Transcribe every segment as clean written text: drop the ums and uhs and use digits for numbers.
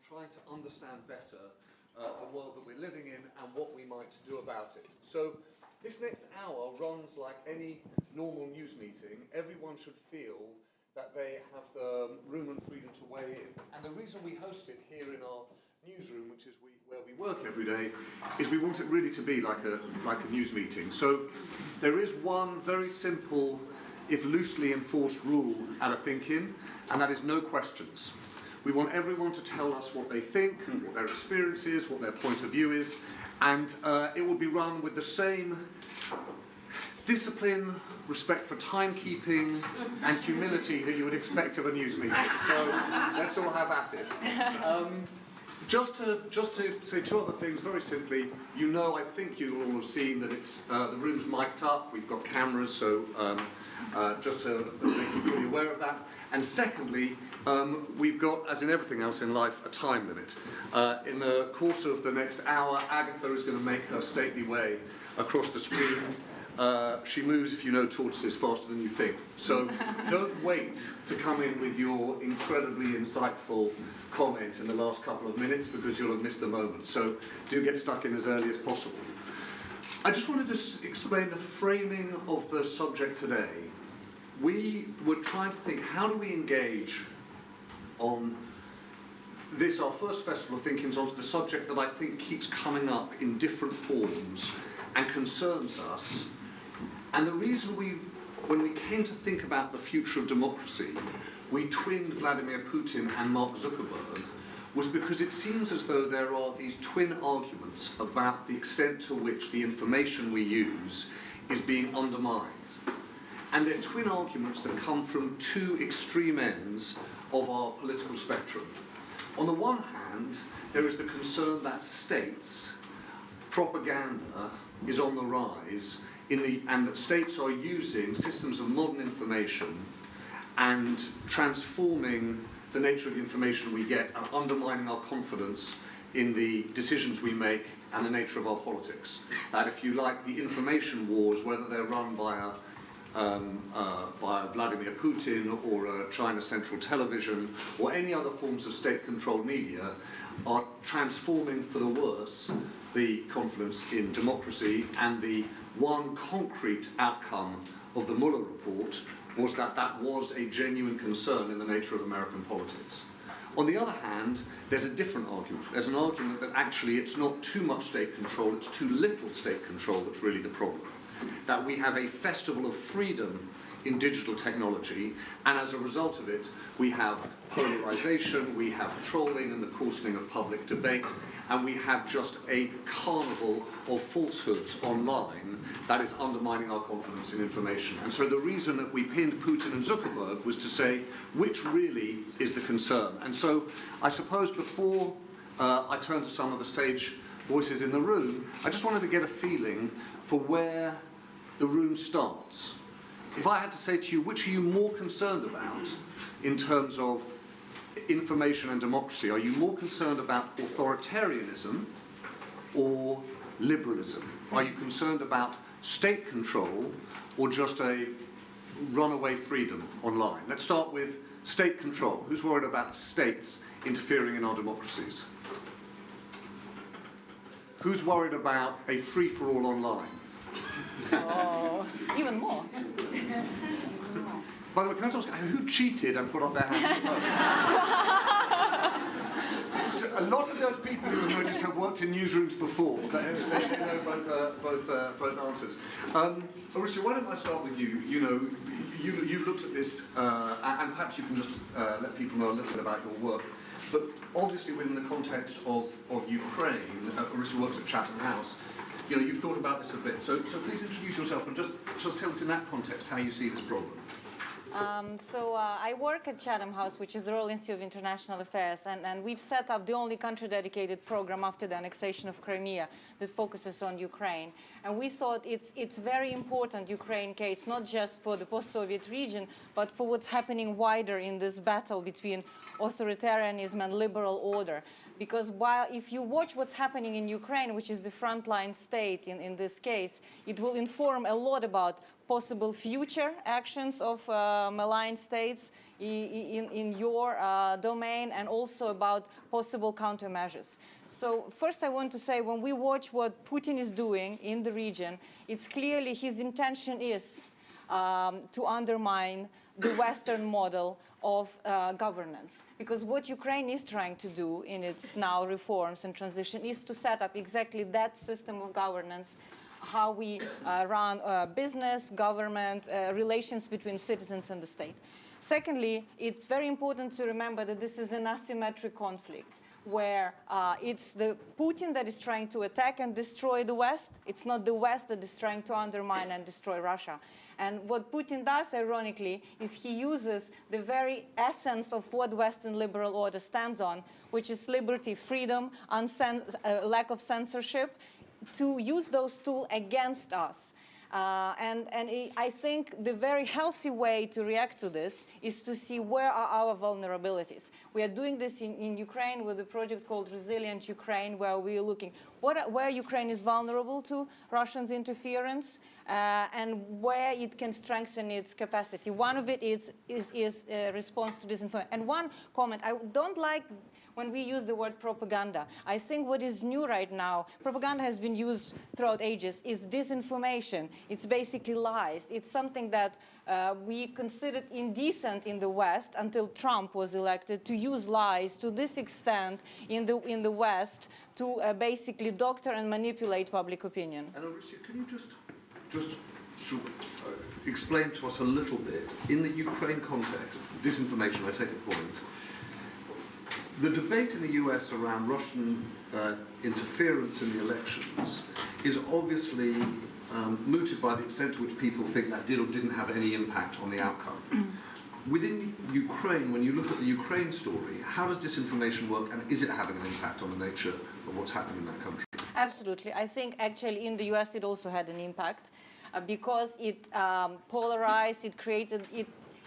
trying to understand better the world that we're living in and what we might do about it. So this next hour runs like any normal news meeting. Everyone should feel that they have the room and freedom to weigh in. And the reason we host it here in our newsroom, which is where we work every day, is we want it really to be like a news meeting. So there is one very simple, if loosely enforced rule at a ThinkIn, and that is no questions. We want everyone to tell us what they think, what their experience is, what their point of view is, and it will be run with the same discipline, respect for timekeeping, and humility that you would expect of a news meeting. So let's all have at it. Just to say two other things very simply, I think you'll all have seen that it's the room's mic'd up, we've got cameras, so just to make you fully aware of that. And secondly, we've got, as in everything else in life, a time limit. In the course of the next hour, Agatha is going to make her stately way across the screen. She moves, if you know tortoises, faster than you think. So don't wait to come in with your incredibly insightful comment in the last couple of minutes, because you'll have missed the moment. So do get stuck in as early as possible. I just wanted to explain the framing of the subject today. We were trying to think, how do we engage on this, our first Festival of ThinkIns, onto the subject that I think keeps coming up in different forms and concerns us. And the reason when we came to think about the future of democracy, we twinned Vladimir Putin and Mark Zuckerberg, was because it seems as though there are these twin arguments about the extent to which the information we use is being undermined. And they're twin arguments that come from two extreme ends of our political spectrum. On the one hand, there is the concern that states, propaganda is on the rise, and that states are using systems of modern information and transforming the nature of the information we get and undermining our confidence in the decisions we make and the nature of our politics. That, if you like, the information wars, whether they're run by Vladimir Putin or China Central Television or any other forms of state-controlled media, are transforming for the worse the confidence in democracy. And the one concrete outcome of the Mueller report was that that was a genuine concern in the nature of American politics. On the other hand, there's a different argument. There's an argument that actually it's not too much state control, it's too little state control that's really the problem. That we have a festival of freedom in digital technology, and as a result of it, we have polarization, we have trolling and the coarsening of public debate, and we have just a carnival of falsehoods online that is undermining our confidence in information. And so the reason that we pinned Putin and Zuckerberg was to say, which really is the concern? And so I suppose before I turn to some of the sage voices in the room, I just wanted to get a feeling for where the room starts. If I had to say to you, which are you more concerned about in terms of information and democracy? Are you more concerned about authoritarianism or liberalism? Are you concerned about state control or just a runaway freedom online? Let's start with state control. Who's worried about states interfering in our democracies? Who's worried about a free-for-all online? Oh, even more. By the way, can I just ask who cheated and put up their hands? So a lot of those people who just have worked in newsrooms before. They know both answers. Orysia, why don't I start with you? You've looked at this, and perhaps you can just let people know a little bit about your work. But obviously, within the context of Ukraine, Orysia works at Chatham House. You've thought about this a bit. So please introduce yourself and just tell us in that context how you see this problem. I work at Chatham House, which is the Royal Institute of International Affairs, and we've set up the only country-dedicated program after the annexation of Crimea that focuses on Ukraine. And we thought it's very important, Ukraine case, not just for the post-Soviet region, but for what's happening wider in this battle between authoritarianism and liberal order. Because while if you watch what's happening in Ukraine, which is the frontline state in this case, it will inform a lot about possible future actions of malign states in your domain, and also about possible countermeasures. So first I want to say, when we watch what Putin is doing in the region, it's clearly his intention is to undermine the Western model of governance. Because what Ukraine is trying to do in its now reforms and transition is to set up exactly that system of governance, how we run business, government, relations between citizens and the state. Secondly, it's very important to remember that this is an asymmetric conflict, where it's the Putin that is trying to attack and destroy the West. It's not the West that is trying to undermine and destroy Russia. And what Putin does, ironically, is he uses the very essence of what Western liberal order stands on, which is liberty, freedom, lack of censorship, to use those tools against us. I think the very healthy way to react to this is to see where are our vulnerabilities. We are doing this in Ukraine with a project called Resilient Ukraine, where we are looking where Ukraine is vulnerable to Russia's interference and where it can strengthen its capacity. One of it is response to disinformation. And one comment, I don't like when we use the word propaganda. I think what is new right now, propaganda has been used throughout ages, is disinformation. It's basically lies. It's something that we considered indecent in the West until Trump was elected, to use lies to this extent in the West to basically doctor and manipulate public opinion. And Orysia, can you just sort of explain to us a little bit, in the Ukraine context, disinformation, I take a point, the debate in the US around Russian interference in the elections is obviously mooted by the extent to which people think that did or didn't have any impact on the outcome. Within Ukraine, when you look at the Ukraine story, how does disinformation work, and is it having an impact on the nature of what's happening in that country? Absolutely. I think actually in the US it also had an impact because it polarized, it created,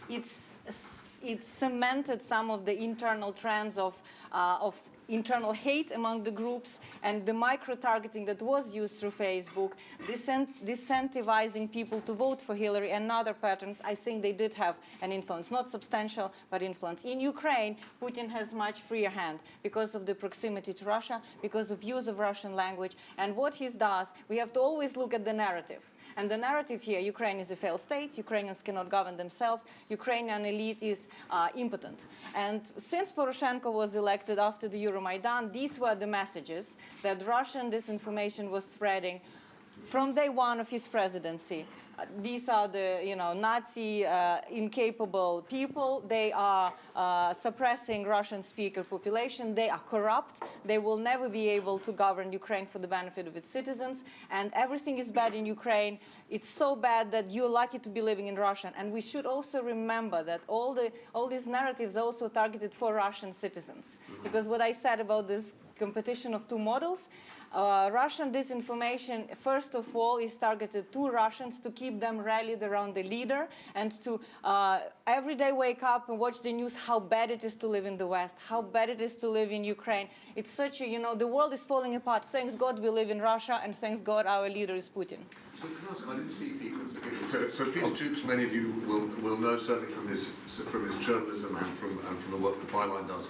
it cemented some of the internal trends of internal hate among the groups, and the micro-targeting that was used through Facebook, disincentivizing people to vote for Hillary, and other patterns. I think they did have an influence, not substantial, but influence. In Ukraine, Putin has much freer hand because of the proximity to Russia, because of use of Russian language, and what he does, we have to always look at the narrative. And the narrative here, Ukraine is a failed state, Ukrainians cannot govern themselves, Ukrainian elite is impotent. And since Poroshenko was elected after the Euromaidan, these were the messages that Russian disinformation was spreading from day one of his presidency. These are the, Nazi, incapable people. They are suppressing Russian speaker population. They are corrupt. They will never be able to govern Ukraine for the benefit of its citizens. And everything is bad in Ukraine. It's so bad that you're lucky to be living in Russia. And we should also remember that all these narratives are also targeted for Russian citizens. Because what I said about this competition of two models, Russian disinformation, first of all, is targeted to Russians to keep them rallied around the leader and to every day wake up and watch the news how bad it is to live in the West, how bad it is to live in Ukraine. It's such a, the world is falling apart. Thanks God we live in Russia, and thanks God our leader is Putin. So can I ask, I didn't see Peter at the beginning. So Peter Jukes, many of you will know certainly from his journalism and from the work that Byline does.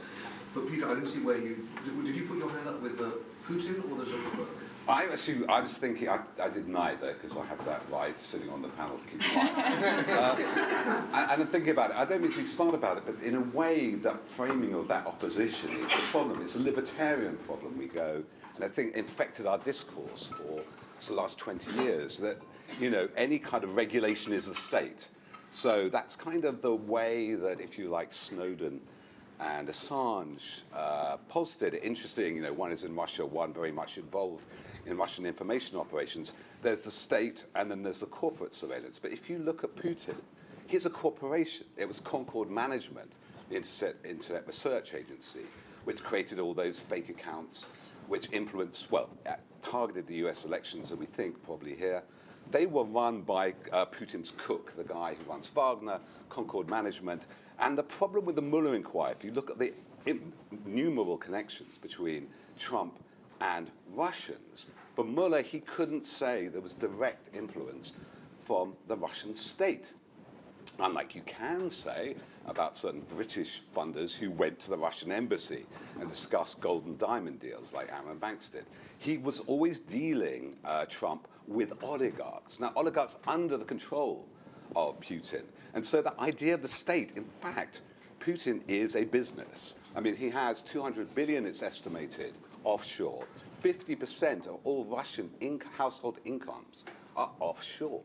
But Peter, I didn't see where you did you put your hand up with Putin or the Zuckerberg? I was thinking, I did neither, because I have that right sitting on the panel to keep quiet. And I'm thinking about it. I don't mean to be smart about it, but in a way, that framing of that opposition is the problem. It's a libertarian problem, we go, and I think infected our discourse for the last 20 years, that, any kind of regulation is the state. So that's kind of the way that, if you like, Snowden and Assange posited it. Interesting, one is in Russia, one very much involved in Russian information operations. There's the state, and then there's the corporate surveillance. But if you look at Putin, he's a corporation. It was Concord Management, the Internet Research Agency, which created all those fake accounts, which influenced, targeted the US elections, and we think probably here. They were run by Putin's cook, the guy who runs Wagner, Concord Management. And the problem with the Mueller inquiry, if you look at the innumerable connections between Trump and Russians, for Mueller, he couldn't say there was direct influence from the Russian state. Unlike you can say about certain British funders who went to the Russian embassy and discussed golden diamond deals like Aaron Banks did. He was always dealing, Trump, with oligarchs. Now, oligarchs under the control of Putin. And so the idea of the state, in fact, Putin is a business. I mean, he has 200 billion, it's estimated, offshore. 50% of all Russian household incomes are offshore.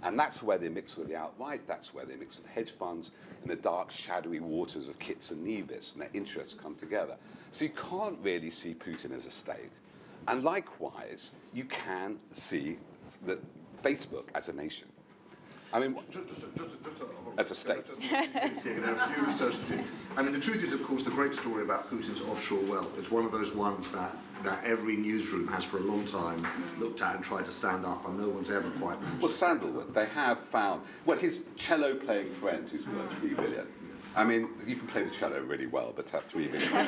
And that's where they mix with the outright, that's where they mix with the hedge funds in the dark, shadowy waters of Kitts and Nevis, and their interests come together. So you can't really see Putin as a state. And likewise, you can see Facebook as a nation. I mean, as a state. There are a few researchers. I mean, the truth is, of course, the great story about Putin's offshore wealth. It's one of those ones that every newsroom has for a long time looked at and tried to stand up, and no one's ever quite managed. Well, Sandalwood, they have found, well, his cello-playing friend who's worth 3 billion. I mean, you can play the cello really well, but to have 3 billion.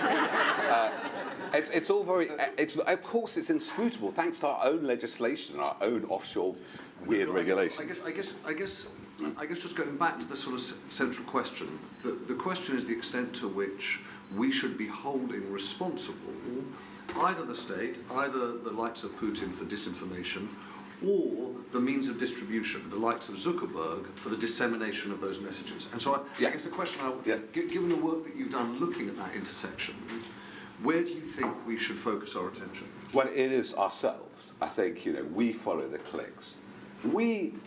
It's all very, of course, it's inscrutable, thanks to our own legislation and our own offshore weird regulations. I guess just going back to the sort of central question, the question is the extent to which we should be holding responsible either the state, either the likes of Putin for disinformation, or the means of distribution, the likes of Zuckerberg, for the dissemination of those messages. And so I guess the question, given the work that you've done looking at that intersection, where do you think we should focus our attention? Well, it is ourselves. I think, we follow the clicks.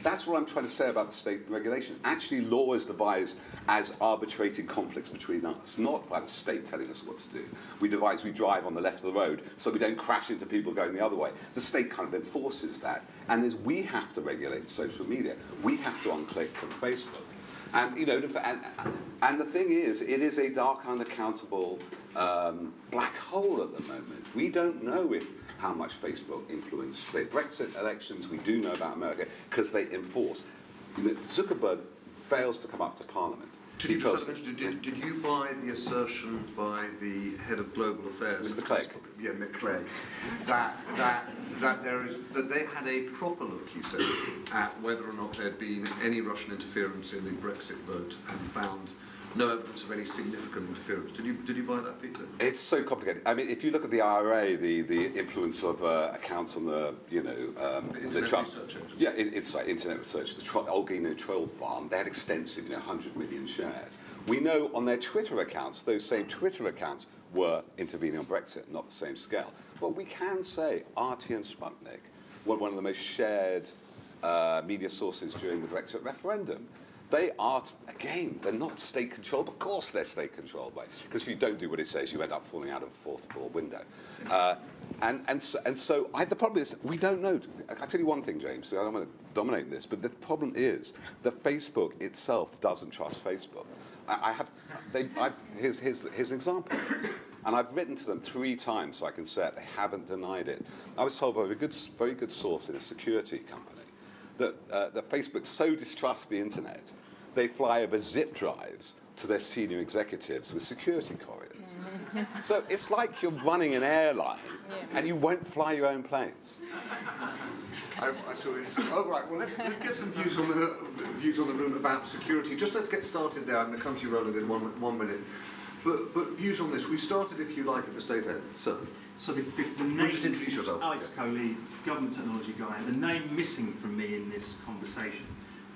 That's what I'm trying to say about the state regulation. Actually, law is devised as arbitrating conflicts between us, not by the state telling us what to do. We drive on the left of the road so we don't crash into people going the other way. The state kind of enforces that. And we have to regulate social media. We have to unclick from Facebook. And, and the thing is, it is a dark, unaccountable black hole at the moment. We don't know how much Facebook influenced the Brexit elections. We do know about America because they enforce. Zuckerberg fails to come up to Parliament. Did you buy the assertion by the head of global affairs, Mr. Clegg? Yeah, Mick Clegg, that they had a proper look, he said, at whether or not there had been any Russian interference in the Brexit vote, and found no evidence of any significant interference. Did you buy that, Peter? It's so complicated. I mean, if you look at the IRA, the influence of accounts on the the Trump, Internet Research, the Olgina Troll Farm, they had extensive, 100 million shares. We know on their Twitter accounts, those same Twitter accounts were intervening on Brexit, not the same scale. But we can say RT and Sputnik were one of the most shared media sources during the Brexit referendum. They are, again, they're not state-controlled. Of course they're state-controlled, because if you don't do what it says, you end up falling out of a fourth-floor window. So the problem is, we don't know. I'll tell you one thing, James, I don't want to dominate this, but the problem is that Facebook itself doesn't trust Facebook. Here's an example of this. And I've written to them 3 times, so I can say it. They haven't denied it. I was told by a very good source in a security company that Facebook so distrusts the internet, they fly over zip drives to their senior executives with security corridors. So it's like you're running an airline and you won't fly your own planes. I saw this. Oh, right. Well, let's get some views on the room about security. Just let's get started there. I'm going to come to you, Rowland, in one minute. But views on this. We started, if you like, at the state end. So the name, just introduce yourself. Alex Coley, government technology guy. The name missing from me in this conversation,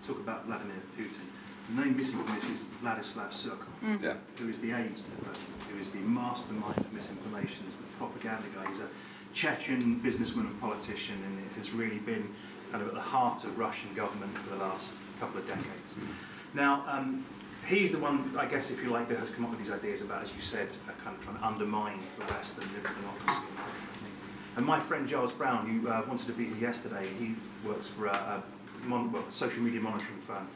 talk about Vladimir Putin. The name missing from this is Vladislav Surkov, who is the agent of the president, who is the mastermind of misinformation, is the propaganda guy. He's a Chechen businessman and politician, and it has really been kind of at the heart of Russian government for the last couple of decades. Now, he's the one, I guess, if you like, that has come up with these ideas about, as you said, kind of trying to undermine the West and liberal democracy. And my friend Giles Brown, who wanted to be here yesterday, he works for a social media monitoring firm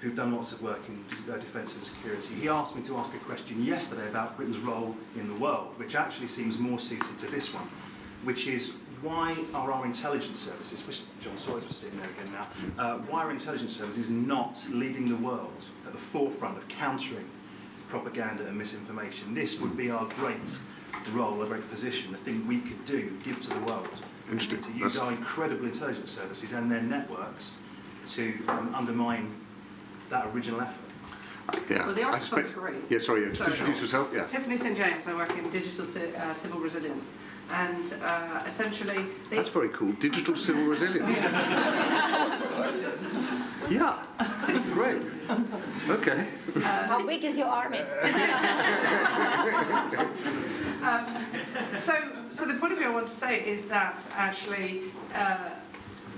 who've done lots of work in defence and security. He asked me to ask a question yesterday about Britain's role in the world, which actually seems more suited to this one, which is, why are our intelligence services, which John Sawyers was sitting there again now, why are intelligence services not leading the world at the forefront of countering propaganda and misinformation? This would be our great role, a great position, the thing we could do, give to the world. To use our incredible intelligence services and their networks to undermine that original effort. Yeah. Well, the I artist suspect- fund's great. Yeah, sorry, just Sorry. introduce yourself. Yeah. Tiffany St James, I work in digital civil resilience, and essentially they... That's very cool. Digital civil resilience. Yeah. Great. Okay. How big is your army? So the point of view I want to say is that actually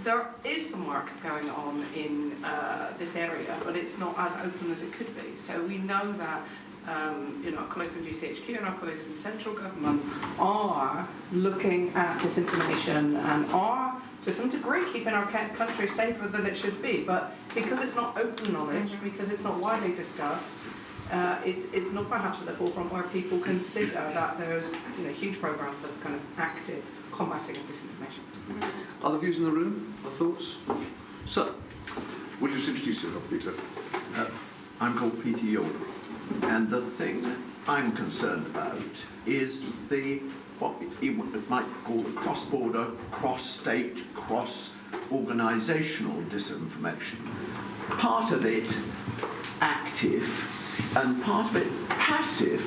there is some work going on in this area, but it's not as open as it could be. So we know that our colleagues in GCHQ and our colleagues in central government are looking at disinformation and are, to some degree, keeping our country safer than it should be. But because it's not open knowledge, because it's not widely discussed, it's not perhaps at the forefront where people consider that there's huge programs of kind of active combating of disinformation. Other views in the room? Other thoughts? So, would you just introduce yourself, Peter? I'm called Peter York, and the thing I'm concerned about is what you might call the cross-border, cross-state, cross-organisational disinformation. Part of it active and part of it passive,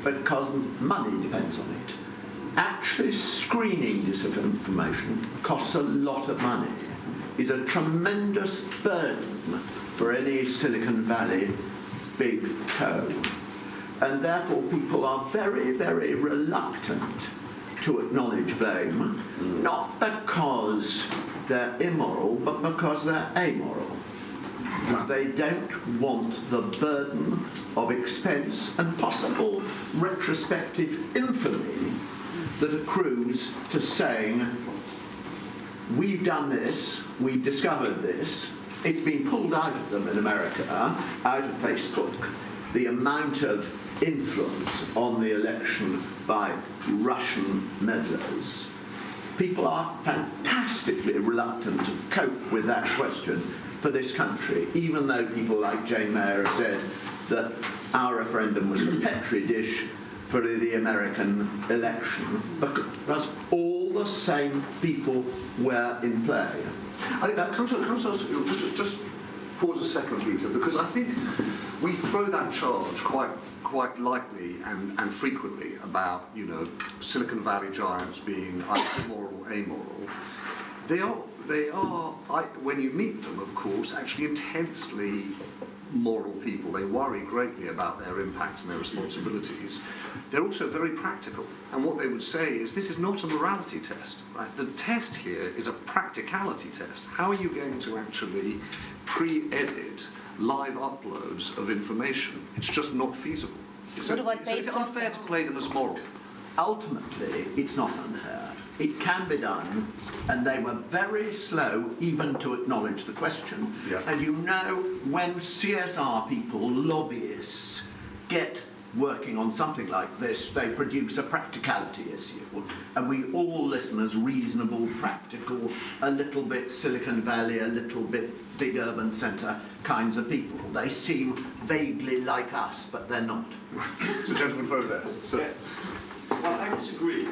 because money depends on it. Actually screening disinformation costs a lot of money, is a tremendous burden for any Silicon Valley big co. And therefore people are very, very reluctant to acknowledge blame, not because they're immoral, but because they're amoral. Because they don't want the burden of expense and possible retrospective infamy that accrues to saying, we've done this, we've discovered this, it's been pulled out of them in America, out of Facebook, the amount of influence on the election by Russian meddlers. People are fantastically reluctant to cope with that question for this country, even though people like Jane Mayer have said that our referendum was the Petri dish for the American election, because all the same people were in play. I think can I ask you, just pause a second, Peter, because I think we throw that charge quite lightly and frequently about Silicon Valley giants being either immoral or amoral. They are when you meet them, of course, actually intensely moral people. They worry greatly about their impacts and their responsibilities. They're also very practical. And what they would say is, this is not a morality test. Right? The test here is a practicality test. How are you going to actually pre-edit live uploads of information? It's just not feasible. So is it unfair to play them as moral? Ultimately, it's not unfair. It can be done, and they were very slow even to acknowledge the question. Yeah. And when CSR people, lobbyists, get working on something like this, they produce a practicality issue. And we all listen as reasonable, practical, a little bit Silicon Valley, a little bit big urban centre kinds of people. They seem vaguely like us, but they're not. The gentleman over there. So, Well, I disagree.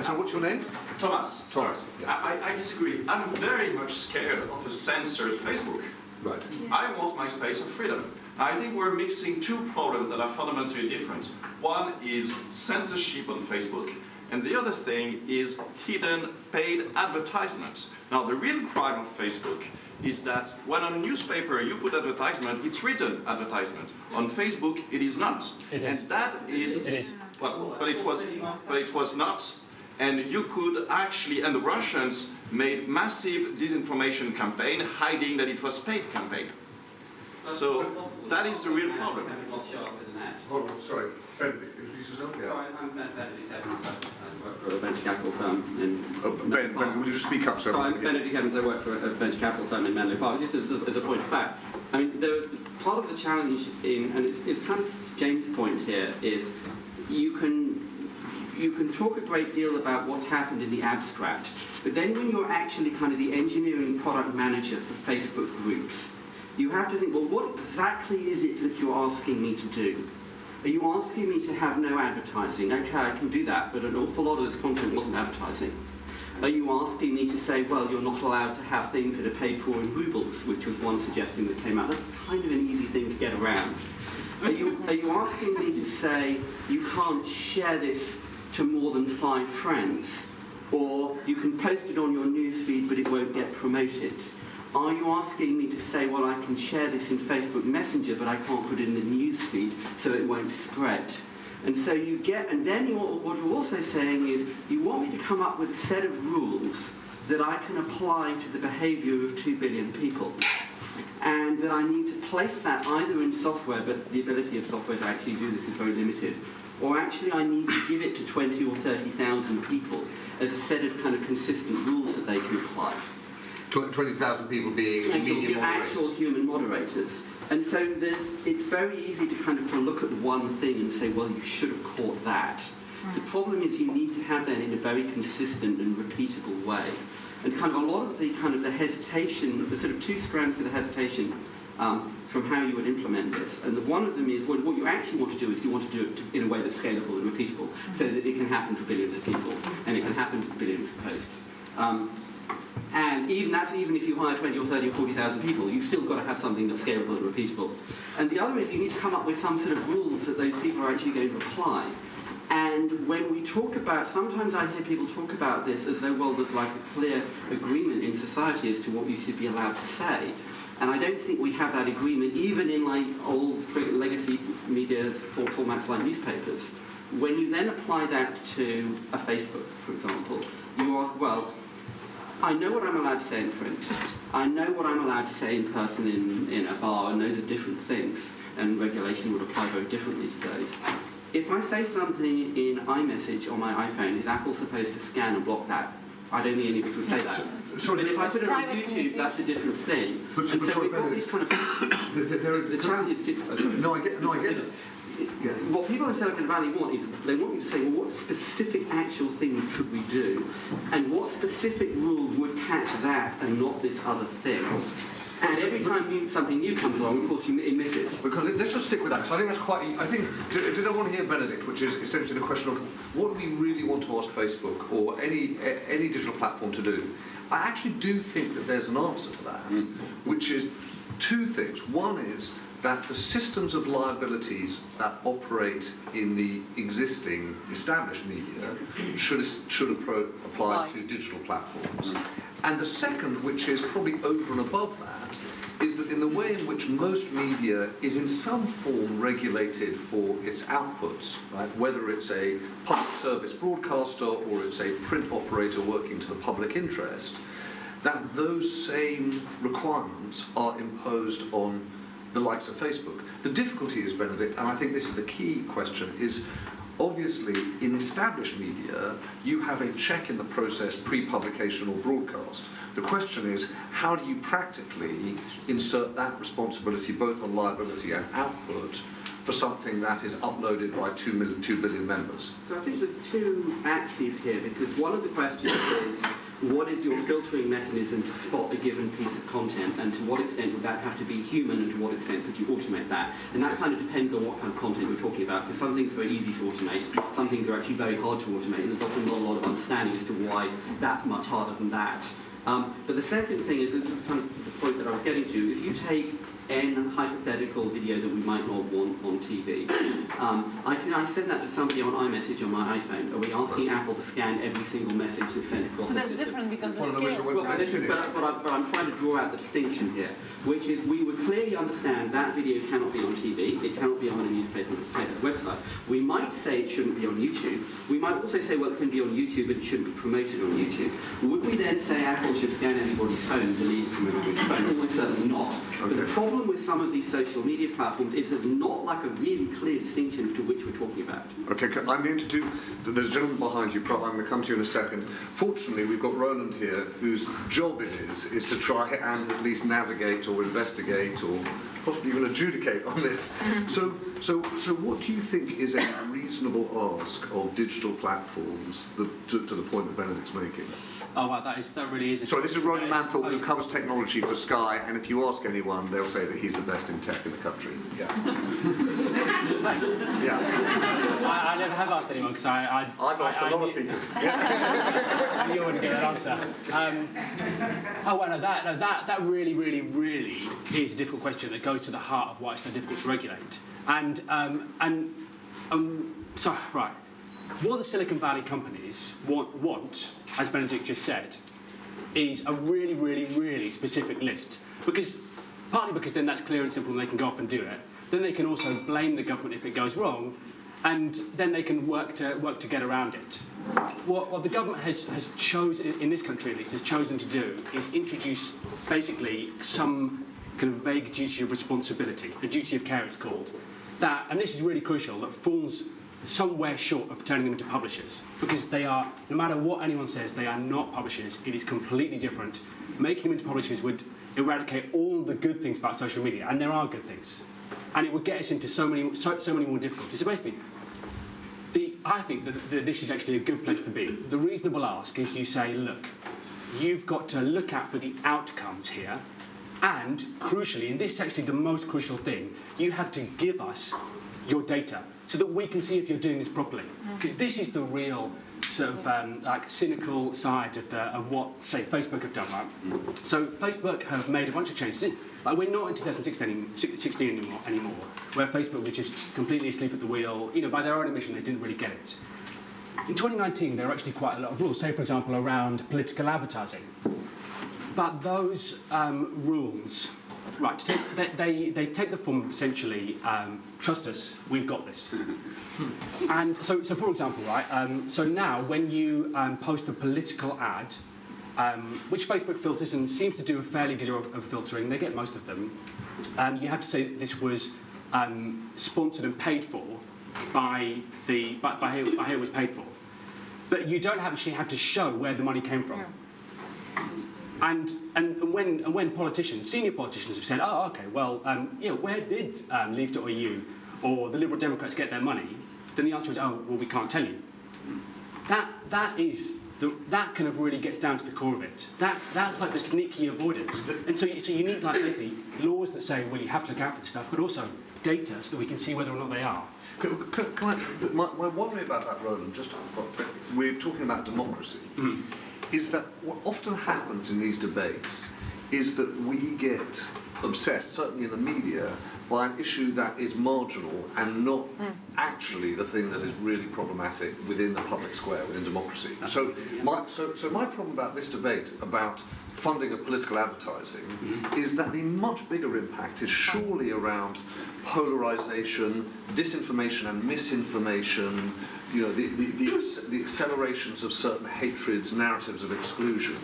so what's your name? Thomas. Thomas. Yeah. I disagree. I'm very much scared of a censored Facebook. Right. I want my space of freedom. I think we're mixing two problems that are fundamentally different. One is censorship on Facebook, and the other thing is hidden paid advertisements. Now, the real crime of Facebook is that when on a newspaper you put advertisement, it's written advertisement. On Facebook, it is not. It is. And that is... It is. Well, but it was not. And you could actually, and the Russians made massive disinformation campaign hiding that it was paid campaign. So that is the real problem. Oh, sorry. Benedict, introduce yourself. Yeah. Sorry, I'm Benedict Evans. I work for a venture capital firm in... Ben, will you just speak up? So I'm Benedict Evans. I work for a venture capital firm in Menlo Park. Just as a point of fact, I mean, part of the challenge and it's kind of James' point here, is you can talk a great deal about what's happened in the abstract, but then when you're actually kind of the engineering product manager for Facebook groups, you have to think, well, what exactly is it that you're asking me to do? Are you asking me to have no advertising? Okay, I can do that, but an awful lot of this content wasn't advertising. Are you asking me to say, well, you're not allowed to have things that are paid for in rubles, which was one suggestion that came out? That's kind of an easy thing to get around. Are you asking me to say you can't share this to more than 5 friends? Or you can post it on your newsfeed, but it won't get promoted? Are you asking me to say, well, I can share this in Facebook Messenger, but I can't put it in the newsfeed, so it won't spread? And so you get, and then what you're also saying is, you want me to come up with a set of rules that I can apply to the behaviour of 2 billion people. And that I need to place that either in software, but the ability of software to actually do this is very limited, or actually I need to give it to 20 or 30,000 people as a set of kind of consistent rules that they can apply. 20,000 people being media moderators. Actual human moderators. And so it's very easy to kind of to look at one thing and say, well, you should have caught that. The problem is you need to have that in a very consistent and repeatable way. And kind of a lot of the hesitation, the sort of 2 strands to the hesitation from how you would implement this. And one of them is, well, what you actually want to do is you want to do it in a way that's scalable and repeatable, so that it can happen for billions of people, and it can happen for billions of posts. And even if you hire 20 or 30 or 40,000 people, you've still got to have something that's scalable and repeatable. And the other is you need to come up with some sort of rules that those people are actually going to apply. And when we talk about, sometimes I hear people talk about this as though, well, there's like a clear agreement in society as to what you should be allowed to say. And I don't think we have that agreement, even in like old legacy media formats like newspapers. When you then apply that to a Facebook, for example, you ask, well, I know what I'm allowed to say in print. I know what I'm allowed to say in person in a bar, and those are different things, and regulation would apply very differently to those. If I say something in iMessage on my iPhone, is Apple supposed to scan and block that? I don't think any of us would say that. But if I put it on YouTube, that's a different thing. But and so we've got these kind of... the challenge is... No, I get it. Yeah. What people in Silicon Valley want is they want you to say, well, what specific actual things could we do? And what specific rule would catch that and not this other thing? And every time something new comes along, of course, it misses. Because let's just stick with that, because I think that's quite... Did I want to hear Benedict, which is essentially the question of what do we really want to ask Facebook or any digital platform to do? I actually do think that there's an answer to that, which is 2 things. One is that the systems of liabilities that operate in the existing established media should apply to digital platforms. And the second, which is probably over and above that, is that in the way in which most media is in some form regulated for its outputs, right? Whether it's a public service broadcaster or it's a print operator working to the public interest, that those same requirements are imposed on the likes of Facebook. The difficulty is, Benedict, and I think this is the key question, is obviously in established media you have a check in the process pre-publication or broadcast. The question is, how do you practically insert that responsibility both on liability and output for something that is uploaded by 2 billion members? So I think there's 2 axes here, because one of the questions is, what is your filtering mechanism to spot a given piece of content, and to what extent would that have to be human, and to what extent could you automate that? And that kind of depends on what kind of content you're talking about, because some things are very easy to automate, some things are actually very hard to automate, and there's often not a lot of understanding as to why that's much harder than that. But the second thing is kind of the point that I was getting to. If you take n hypothetical video that we might not want on TV, I send that to somebody on iMessage on my iPhone. Are we asking Apple to scan every single message that's sent across the system? That's different because But I'm trying to draw out the distinction here, which is we would clearly understand that video cannot be on TV, it cannot be on a newspaper website. We might say it shouldn't be on YouTube. We might also say, well, it can be on YouTube, but it shouldn't be promoted on YouTube. Would we then say Apple should scan everybody's phone and delete it from everybody's phone? Almost certainly not. But the problem with some of these social media platforms is there's not like a really clear distinction to which we're talking about. Okay, I'm going to do... There's a gentleman behind you, I'm going to come to you in a second. Fortunately, we've got Rowland here, whose job it is to try and at least navigate or investigate or possibly even adjudicate on this. So So what do you think is a reasonable ask of digital platforms to the point that Benedict's making? Oh, wow, that really is. Sorry, this is Rowland Manthorpe, who covers technology for Sky, and if you ask anyone, they'll say that he's the best in tech in the country. Yeah. Thanks. Yeah. I never have asked anyone because I've asked a lot of people. I knew I wouldn't get that answer. Oh, well, no, that really, really, really is a difficult question that goes to the heart of why it's so difficult to regulate. So, right, what the Silicon Valley companies want, as Benedict just said, is a really, really, really specific list. Partly because then that's clear and simple and they can go off and do it. Then they can also blame the government if it goes wrong, and then they can work to get around it. What the government has chosen, in this country at least, has chosen to do is introduce basically some kind of vague duty of responsibility, a duty of care it's called, that, and this is really crucial, that falls somewhere short of turning them into publishers, because they are, no matter what anyone says, they are not publishers. It is completely different. Making them into publishers would eradicate all the good things about social media, and there are good things, and it would get us into so many more difficulties. So basically, I think that this is actually a good place to be. The reasonable ask is you say, look, you've got to look out for the outcomes here, and crucially, and this is actually the most crucial thing, you have to give us your data so that we can see if you're doing this properly. Because this is the real sort of like cynical side of what, say, Facebook have done, right? So Facebook have made a bunch of changes. Like, we're not in 2016 anymore, where Facebook was just completely asleep at the wheel. You know, by their own admission, they didn't really get it. In 2019, there are actually quite a lot of rules, say, for example, around political advertising. But those rules, right, they take the form of essentially, trust us, we've got this. And so for example, right, so now when you post a political ad, which Facebook filters and seems to do a fairly good job of filtering, they get most of them, you have to say that this was sponsored and paid for by who it was paid for. But you don't actually have to show where the money came from. And when politicians, senior politicians, have said, oh, okay, well, where did Leave.eu or the Liberal Democrats get their money? Then the answer is, oh, well, we can't tell you. That kind of really gets down to the core of it. That's like the sneaky avoidance. And so you need, like, basically laws that say, well, you have to look out for this stuff, but also data so that we can see whether or not they are. My worry about that, Rowland, we're talking about democracy, is that what often happens in these debates is that we get obsessed, certainly in the media, by an issue that is marginal and not actually the thing that is really problematic within the public square, within democracy. So my problem about this debate about funding of political advertising is that the much bigger impact is surely around polarisation, disinformation and misinformation, the accelerations of certain hatreds, narratives of exclusion.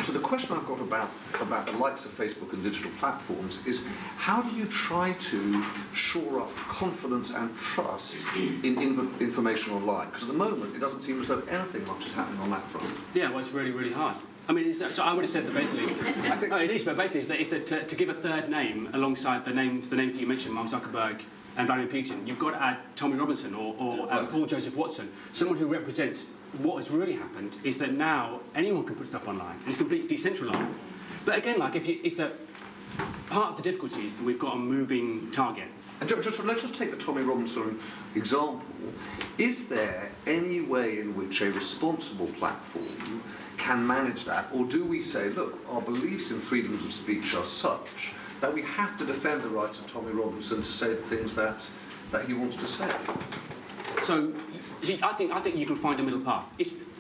So the question I've got about the likes of Facebook and digital platforms is, how do you try to shore up confidence and trust in information online? Because at the moment it doesn't seem as though anything much is happening on that front. Yeah, well, it's really, really hard. I mean, so I would have said that basically, it is, but basically it's that to give a third name alongside the names that you mentioned, Mark Zuckerberg and Vladimir Putin, you've got to add Tommy Robinson or Paul Joseph Watson, someone who represents what has really happened is that now anyone can put stuff online, and it's completely decentralised. But again, like, it's that part of the difficulty is that we've got a moving target. And let's just take the Tommy Robinson example. Is there any way in which a responsible platform can manage that, or do we say, look, our beliefs in freedom of speech are such that we have to defend the rights of Tommy Robinson to say the things that he wants to say? So, I think you can find a middle path.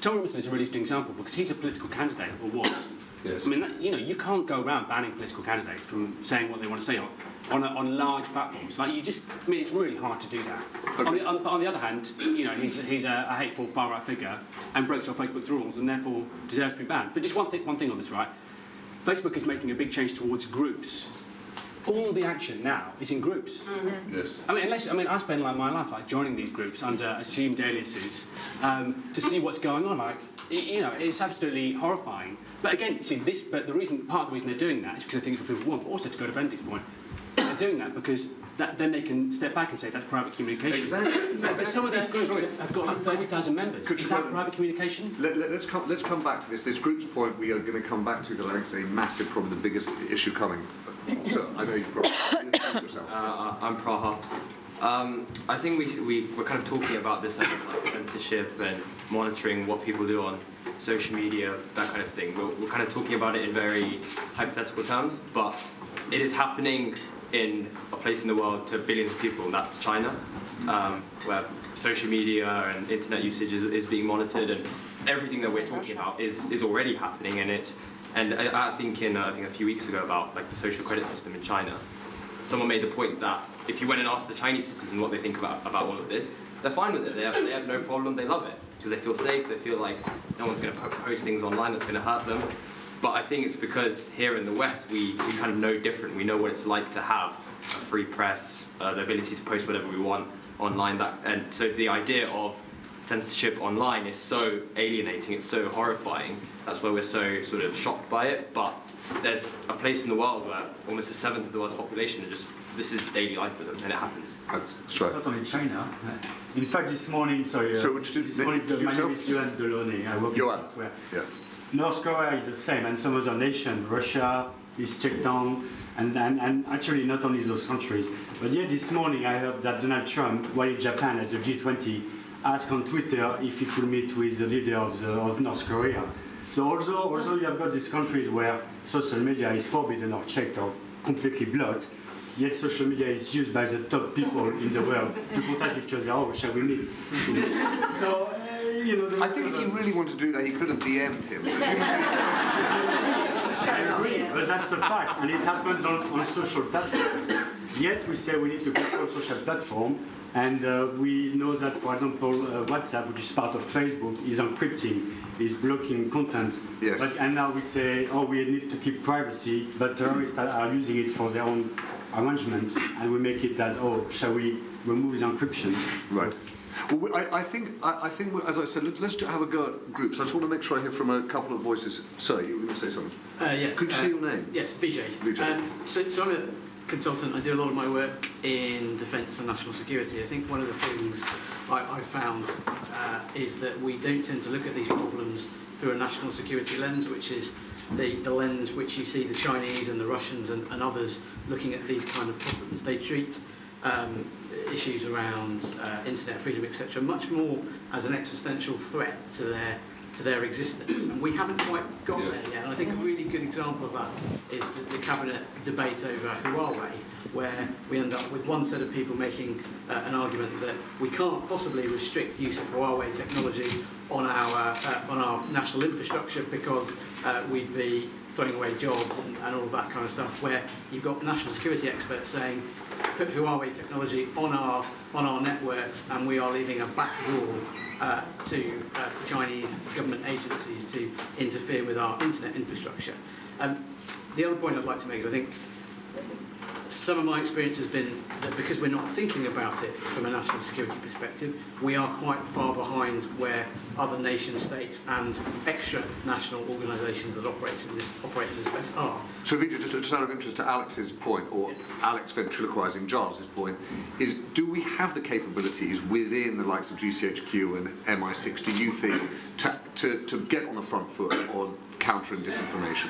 Tommy Robinson is a really interesting example because he's a political candidate, or was. Yes. I mean, you can't go around banning political candidates from saying what they want to say on large platforms. Like, it's really hard to do that. Okay. On the other hand, he's a hateful far-right figure and breaks our Facebook's rules and therefore deserves to be banned. But just one thing on this, right? Facebook is making a big change towards groups. All the action now is in groups. Yes. I mean, I spend like my life joining these groups under assumed aliases to see what's going on. Like, it's absolutely horrifying. But again, part of the reason they're doing that is because I think it's what people want, but also to go to Benedict's point, doing that because then they can step back and say that's private communication. Exactly. But some of these groups have got like 30,000 members. Is that private communication? Let's come back to this. This group's point we are going to come back to because I think it's a massive, probably the biggest issue coming. So I know you probably introduce yourself. I'm Praha. I think we're kind of talking about this like censorship and monitoring what people do on social media, that kind of thing. We're kind of talking about it in very hypothetical terms, but it is happening in a place in the world to billions of people, and that's China, where social media and internet usage is being monitored, and everything that we're talking about is already happening. And I think a few weeks ago about like the social credit system in China, someone made the point that if you went and asked the Chinese citizen what they think about all of this, they're fine with it. They have no problem. They love it because they feel safe. They feel like no one's going to post things online that's going to hurt them. But I think it's because here in the West we kind of know different. We know what it's like to have a free press, the ability to post whatever we want online. And so the idea of censorship online is so alienating. It's so horrifying. That's why we're so sort of shocked by it. But there's a place in the world where almost a seventh of the world's population are just, this is daily life for them, and it happens. That's right. Not only China. In fact, this morning, my name is Johan Delaunay. I work in software. Yeah. North Korea is the same, and some other nation, Russia is checked down, and actually not only those countries. But yet this morning I heard that Donald Trump, while in Japan at the G20, asked on Twitter if he could meet with the leader of North Korea. So although you have got these countries where social media is forbidden or checked or completely blocked, yet social media is used by the top people in the world to contact each other. Oh, shall we meet? So, I think if he really wanted to do that, he could have DM'd him. I agree, but that's a fact, and it happens on social platforms. Yet we say we need to control social platform, and we know that, for example, WhatsApp, which is part of Facebook, is encrypting, is blocking content. Yes. And now we say, oh, we need to keep privacy, but terrorists are using it for their own arrangement, and we make it as, oh, shall we remove the encryption? Right. Well, I think, as I said, let's have a go at groups. I just want to make sure I hear from a couple of voices. Sir, you were going to say something? Yeah. Could you say your name? Yes, Vijay. Vijay. So I'm a consultant. I do a lot of my work in defence and national security. I think one of the things I found is that we don't tend to look at these problems through a national security lens, which is the lens which you see the Chinese and the Russians and others looking at these kind of problems. They treat issues around internet freedom, etc., much more as an existential threat to their existence, and we haven't quite got there yet. And I think a really good example of that is the cabinet debate over Huawei, where we end up with one set of people making an argument that we can't possibly restrict use of Huawei technology on our national infrastructure because we'd be throwing away jobs and all of that kind of stuff, where you've got national security experts saying put Huawei technology on our networks and we are leaving a back door to Chinese government agencies to interfere with our internet infrastructure. The other point I'd like to make is I think some of my experience has been that because we're not thinking about it from a national security perspective, we are quite far behind where other nation states and extra national organisations that operate in this space are. So, Vijay, just out of interest to Alex's point, or Alex ventriloquising Giles' point, is do we have the capabilities within the likes of GCHQ and MI6, do you think, to get on the front foot on countering disinformation?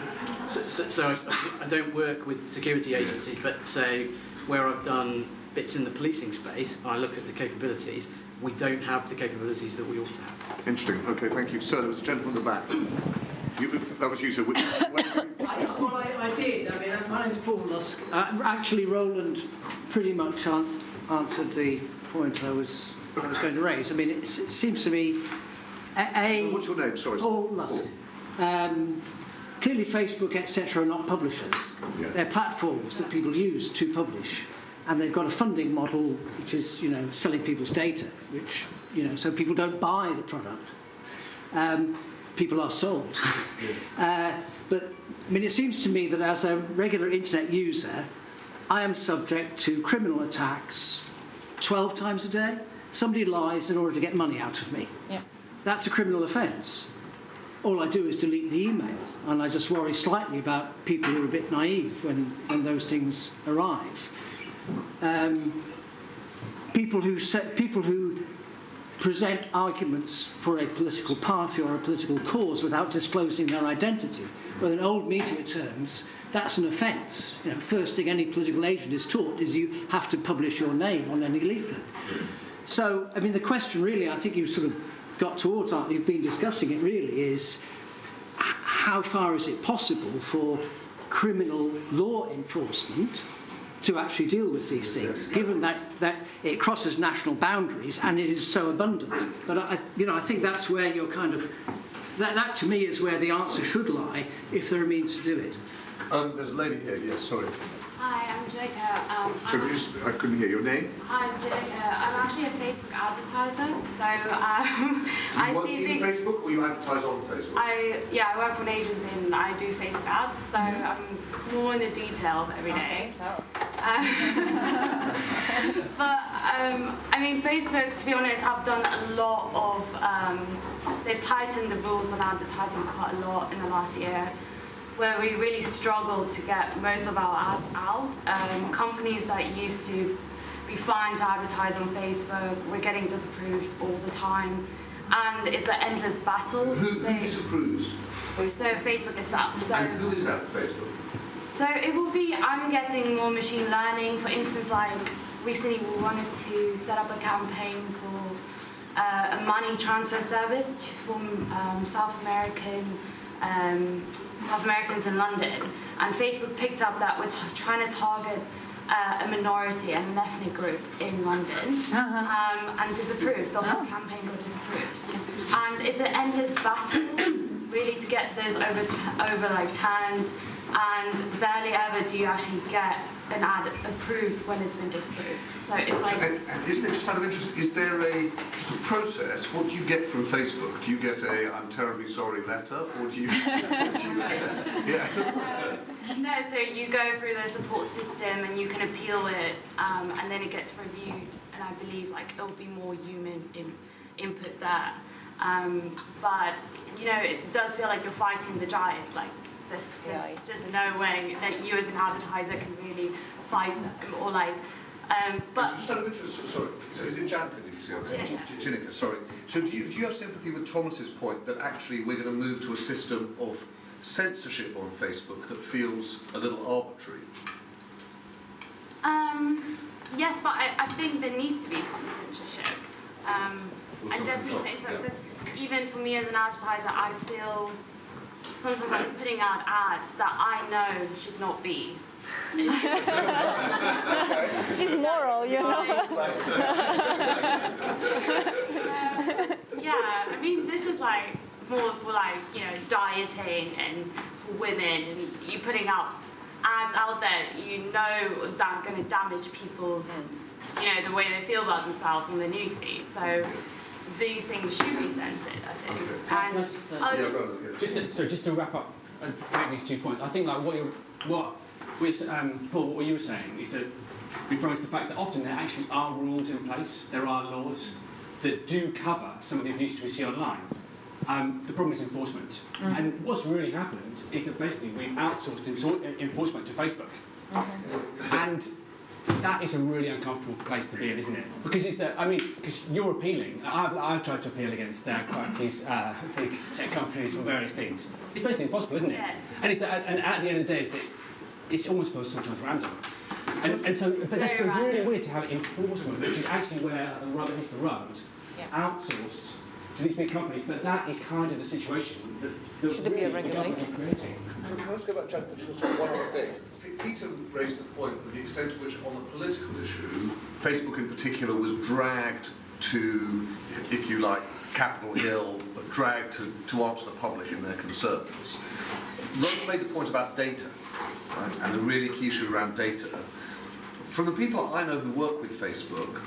So I don't work with security agencies, but say where I've done bits in the policing space, I look at the capabilities. We don't have the capabilities that we ought to have. Interesting. Okay, thank you. Sir, there was a gentleman in the back. That was you, sir. I did. I mean, my name's Paul Lusk. Actually, Rowland pretty much answered the point I was going to raise. I mean, it seems to me What's your name? Sorry. Paul Lusk. Clearly, Facebook, etc., are not publishers. Yeah. They're platforms that people use to publish, and they've got a funding model which is, selling people's data, which, so people don't buy the product. People are sold. But I mean, it seems to me that as a regular internet user, I am subject to criminal attacks 12 times a day. Somebody lies in order to get money out of me. Yeah. That's a criminal offence. All I do is delete the email, and I just worry slightly about people who are a bit naive when those things arrive. people who present arguments for a political party or a political cause without disclosing their identity. Well, in old media terms, that's an offence. You know, first thing any political agent is taught is you have to publish your name on any leaflet. So, I mean, the question really, I think you sort of got towards, aren't you? You've been discussing it really, is how far is it possible for criminal law enforcement to actually deal with these things, given that it crosses national boundaries and it is so abundant. But I think that's where you're kind of, that to me is where the answer should lie, if there are means to do it. There's a lady here. Yes, sorry. Hi, I'm Janica. So I couldn't hear your name. Hi, I'm Janica. I'm actually a Facebook advertiser, so I You work see in things. Facebook, or you advertise on Facebook? I work for an agency and I do Facebook ads, so I'm more in the detail every day. But I mean, Facebook, to be honest, have done a lot of. They've tightened the rules on advertising quite a lot in the last year, where we really struggled to get most of our ads out. Companies that used to be fine to advertise on Facebook, we're getting disapproved all the time. And it's an endless battle. Who disapproves? So Facebook itself. So, And who is that, Facebook? so it will be, I'm guessing, more machine learning. For instance, like recently we wanted to set up a campaign for a money transfer service from South Americans in London, and Facebook picked up that we're trying to target a minority and an ethnic group in London, and disapproved. The whole campaign got disapproved, and it's an endless battle, really, to get this overturned, and barely ever do you actually get an ad approved when it's been disapproved. So it's like. And is there, just out of interest, is there a process? What do you get from Facebook? Do you get a "I'm terribly sorry" letter, or do you? No, so you go through the support system and you can appeal it, and then it gets reviewed. And I believe it'll be more human input there. But it does feel like you're fighting the giant. There's just no way that you as an advertiser can really fight them, or but. Just out of interest, sorry. So is it Janica? Did you say? Janica, sorry. So do you have sympathy with Thomas's point that actually we're going to move to a system of censorship on Facebook that feels a little arbitrary? Yes, but I think there needs to be some censorship. I definitely think so, because even for me as an advertiser, I feel sometimes I'm putting out ads that I know should not be. She's moral, Yeah, I mean, this is more for dieting and for women, and you're putting out ads out there that are going to damage people's, the way they feel about themselves on the newsfeed. So these things should be censored, I think. And just to wrap up and make these 2 points, I think Paul, what you were saying is that refers to the fact that often there actually are rules in place, there are laws that do cover some of the abuse we see online. The problem is enforcement. And what's really happened is that basically we've outsourced enforcement to Facebook. And that is a really uncomfortable place to be in, isn't it? Because because you're appealing. I've tried to appeal against quite these big tech companies for various things. It's basically impossible, isn't it? Yes. And at the end of the day, it almost feels sometimes random. And so, but it's really weird to have enforcement, which is actually where the rubber hits the road, outsourced to these big companies. But that is kind of the situation that should be a regulator creating. Can I just go back, Jack, to just one other thing? Peter raised the point that the extent to which, on the political issue, Facebook in particular was dragged to, if you like, Capitol Hill, but dragged to answer the public in their concerns. Rose made the point about data, right, and the really key issue around data. From the people I know who work with Facebook,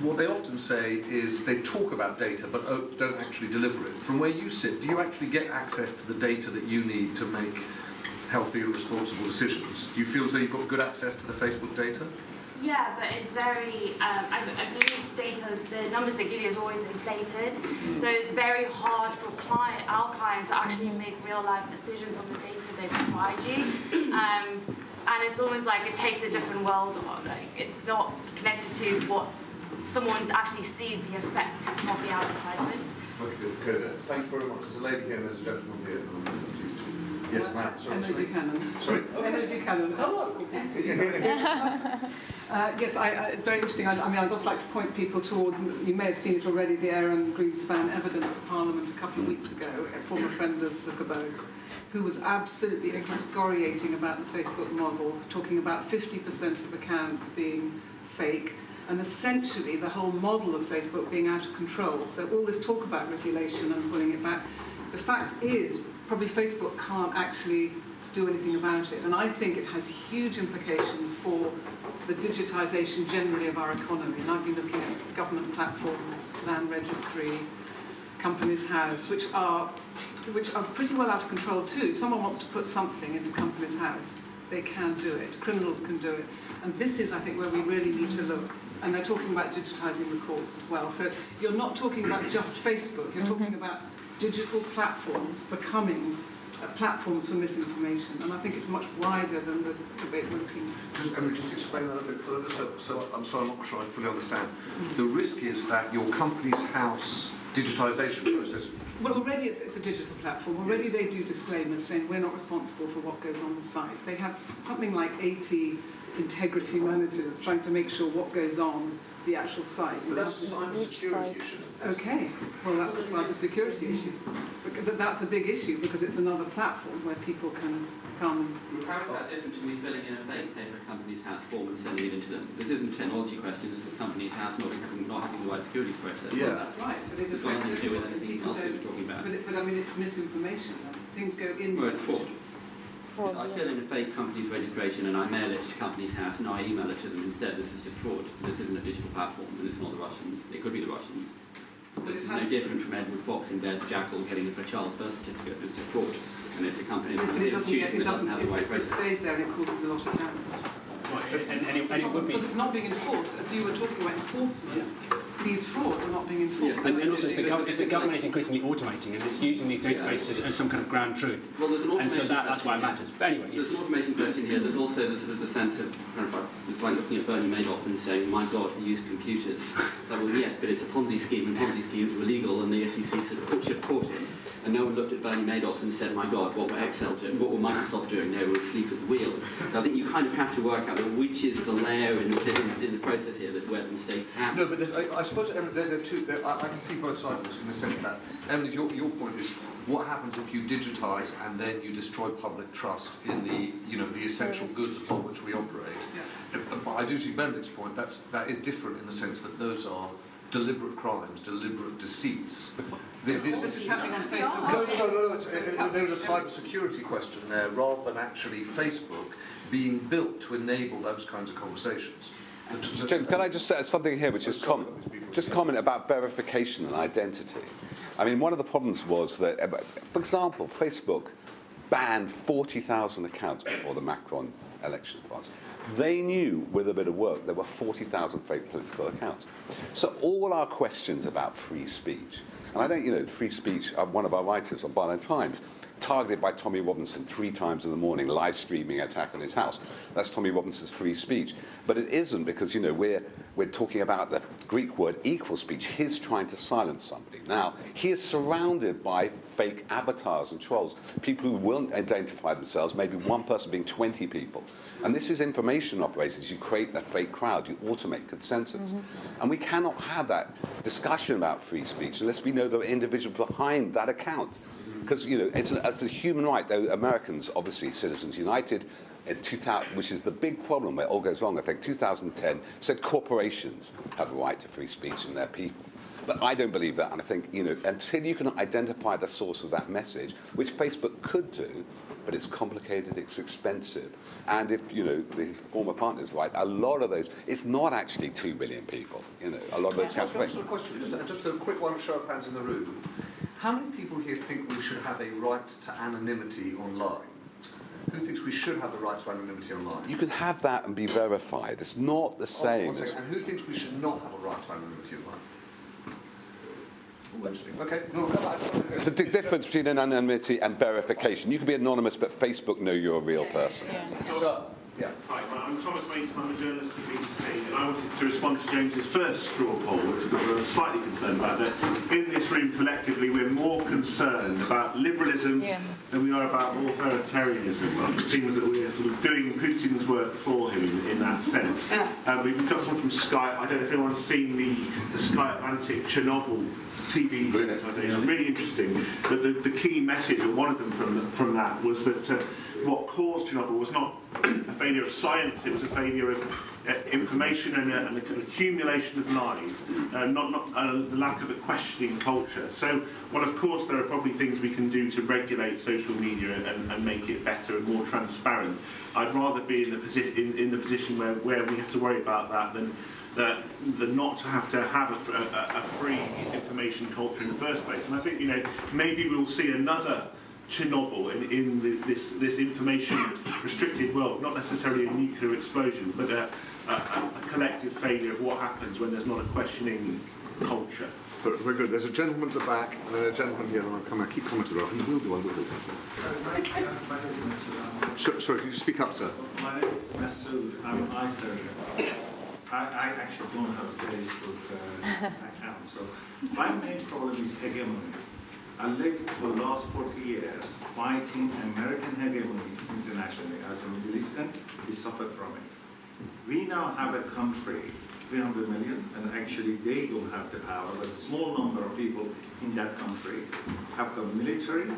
what they often say is they talk about data but don't actually deliver it. From where you sit, do you actually get access to the data that you need to make healthy and responsible decisions? Do you feel as though you've got good access to the Facebook data? Yeah, but it's very, I believe data, the numbers they give you is always inflated. So it's very hard for our clients to actually make real life decisions on the data they provide you. and it's almost like it takes a different world on. Like it's not connected to what someone actually sees the effect of the advertisement. Okay, thank you very much. There's a lady here and there's a gentleman here. Yes, ma'am. Emma Buchanan. Sorry? Emma Buchanan. Hello. Yes, it's very interesting. I mean, I'd just like to point people towards, you may have seen it already, the Aaron Greenspan evidence to Parliament a couple of weeks ago, a former friend of Zuckerberg's, who was absolutely excoriating about the Facebook model, talking about 50% of accounts being fake, and essentially the whole model of Facebook being out of control. So all this talk about regulation and pulling it back, the fact is, probably Facebook can't actually do anything about it. And I think it has huge implications for the digitisation generally of our economy. And I've been looking at government platforms, land registry, Companies House, which are pretty well out of control too. If someone wants to put something into Companies House, they can do it. Criminals can do it. And this is, I think, where we really need to look. And they're talking about digitising the courts as well. So you're not talking about just Facebook. You're talking about digital platforms becoming platforms for misinformation, and I think it's much wider than the debate we're looking at. Just explain that a bit further, so I'm sorry, I'm not sure I fully understand. The risk is that your Companies House digitisation process... Well, already it's a digital platform. Already they do disclaimers saying we're not responsible for what goes on the site. They have something like 80 integrity managers trying to make sure what goes on the actual site. But that's a cybersecurity issue. Okay, well that's a cybersecurity issue. But that's a big issue because it's another platform where people can come. How is that different to me filling in a fake paper Companies House form and sending it into them? This isn't a technology question, this is Companies House not having the right security process. Yeah, that's right. So they defend it. People don't. But I mean, it's misinformation. Things go in. Well, it's fraud. I fill in a fake company's registration and I mail it to Companies House and I email it to them instead. This is just fraud. This isn't a digital platform and it's not the Russians. It could be the Russians. This is no different from Edward Fox in Dead Jackal getting a child's birth certificate. It's just fraud. And it's a company that's it stays there and it causes a lot of damage. Because it's not being enforced. As you were talking about enforcement, these frauds are not being enforced. Yes, and also the government is increasingly automating and it's using these databases as some kind of ground truth. Well, there's an and so that's why it matters. But anyway, there's an automation question here. There's also the sense of it's like looking at Bernie Madoff and saying, "My God, he used computers." It's like, well, yes, but it's a Ponzi scheme, and Ponzi schemes were illegal, and the SEC should have caught him. And no one looked at Bernie Madoff and said, my God, what were Excel doing? What were Microsoft doing? They were asleep at the wheel. So I think you kind of have to work out which is the layer in the process here where the mistake happens. No, but I suppose there are two. I can see both sides of this in the sense that, Emily, your point is what happens if you digitise and then you destroy public trust in the essential goods upon which we operate. Yeah. But I do see Benedict's point. That is different in the sense that those are deliberate crimes, deliberate deceits. This is happening on Facebook. No. There's a cybersecurity question there, rather than actually Facebook being built to enable those kinds of conversations. Jim, can I just say something here which is comment about verification and identity? I mean, one of the problems was that, for example, Facebook banned 40,000 accounts before the Macron election in France. They knew, with a bit of work, there were 40,000 fake political accounts. So all our questions about free speech, and I don't, free speech, one of our writers on Byline Times, targeted by Tommy Robinson 3 times in the morning, live streaming attack on his house. That's Tommy Robinson's free speech. But it isn't because, we're talking about the Greek word equal speech. He's trying to silence somebody. Now, he is surrounded by fake avatars and trolls, people who won't identify themselves, maybe one person being 20 people. And this is information operations. You create a fake crowd. You automate consensus. And we cannot have that discussion about free speech unless we know the individual behind that account. Because, it's a human right, though Americans, obviously, Citizens United, in 2000, which is the big problem where it all goes wrong, I think 2010, said corporations have a right to free speech and their people. But I don't believe that, and I think, until you can identify the source of that message, which Facebook could do, but it's complicated, it's expensive, and if, his former partner's right, a lot of those, it's not actually 2 billion people, a lot of those kinds of things. Just a quick one, show of hands in the room. How many people here think we should have a right to anonymity online? Who thinks we should have the right to anonymity online? You can have that and be verified. It's not the same. And who thinks we should not have a right to anonymity online? Ooh, interesting. Okay. There's a difference between anonymity and verification. You can be anonymous, but Facebook know you're a real person. So, Yeah. Hi, I'm Thomas Mason, I'm a journalist at BBC, and I wanted to respond to James's first straw poll, which I was slightly concerned about, that in this room collectively we're more concerned about liberalism than we are about authoritarianism. Well, it seems that we're sort of doing Putin's work for him in that sense. We've got someone from Sky. I don't know if anyone's seen the Sky Atlantic Chernobyl TV presentation. Really interesting. But the key message, or one of them from that, was that what caused Chernobyl was not a failure of science, it was a failure of information and an accumulation of lies, not the lack of a questioning culture. So, well, of course, there are probably things we can do to regulate social media and make it better and more transparent. I'd rather be in the position where we have to worry about that than not to have a free information culture in the first place. And I think, maybe we'll see another Chernobyl in this information restricted world, not necessarily a nuclear explosion, but a collective failure of what happens when there's not a questioning culture. Very good. There's a gentleman at the back, and then a gentleman here, and I keep commenting on it. I will do. Sorry, can you speak up, sir? My name is Masood. I'm an eye surgeon. I actually don't have a Facebook account, so my main problem is hegemony. I lived for the last 40 years fighting American hegemony internationally. As a Middle Eastern, we suffered from it. We now have a country, 300 million, and actually they don't have the power, but a small number of people in that country have got military,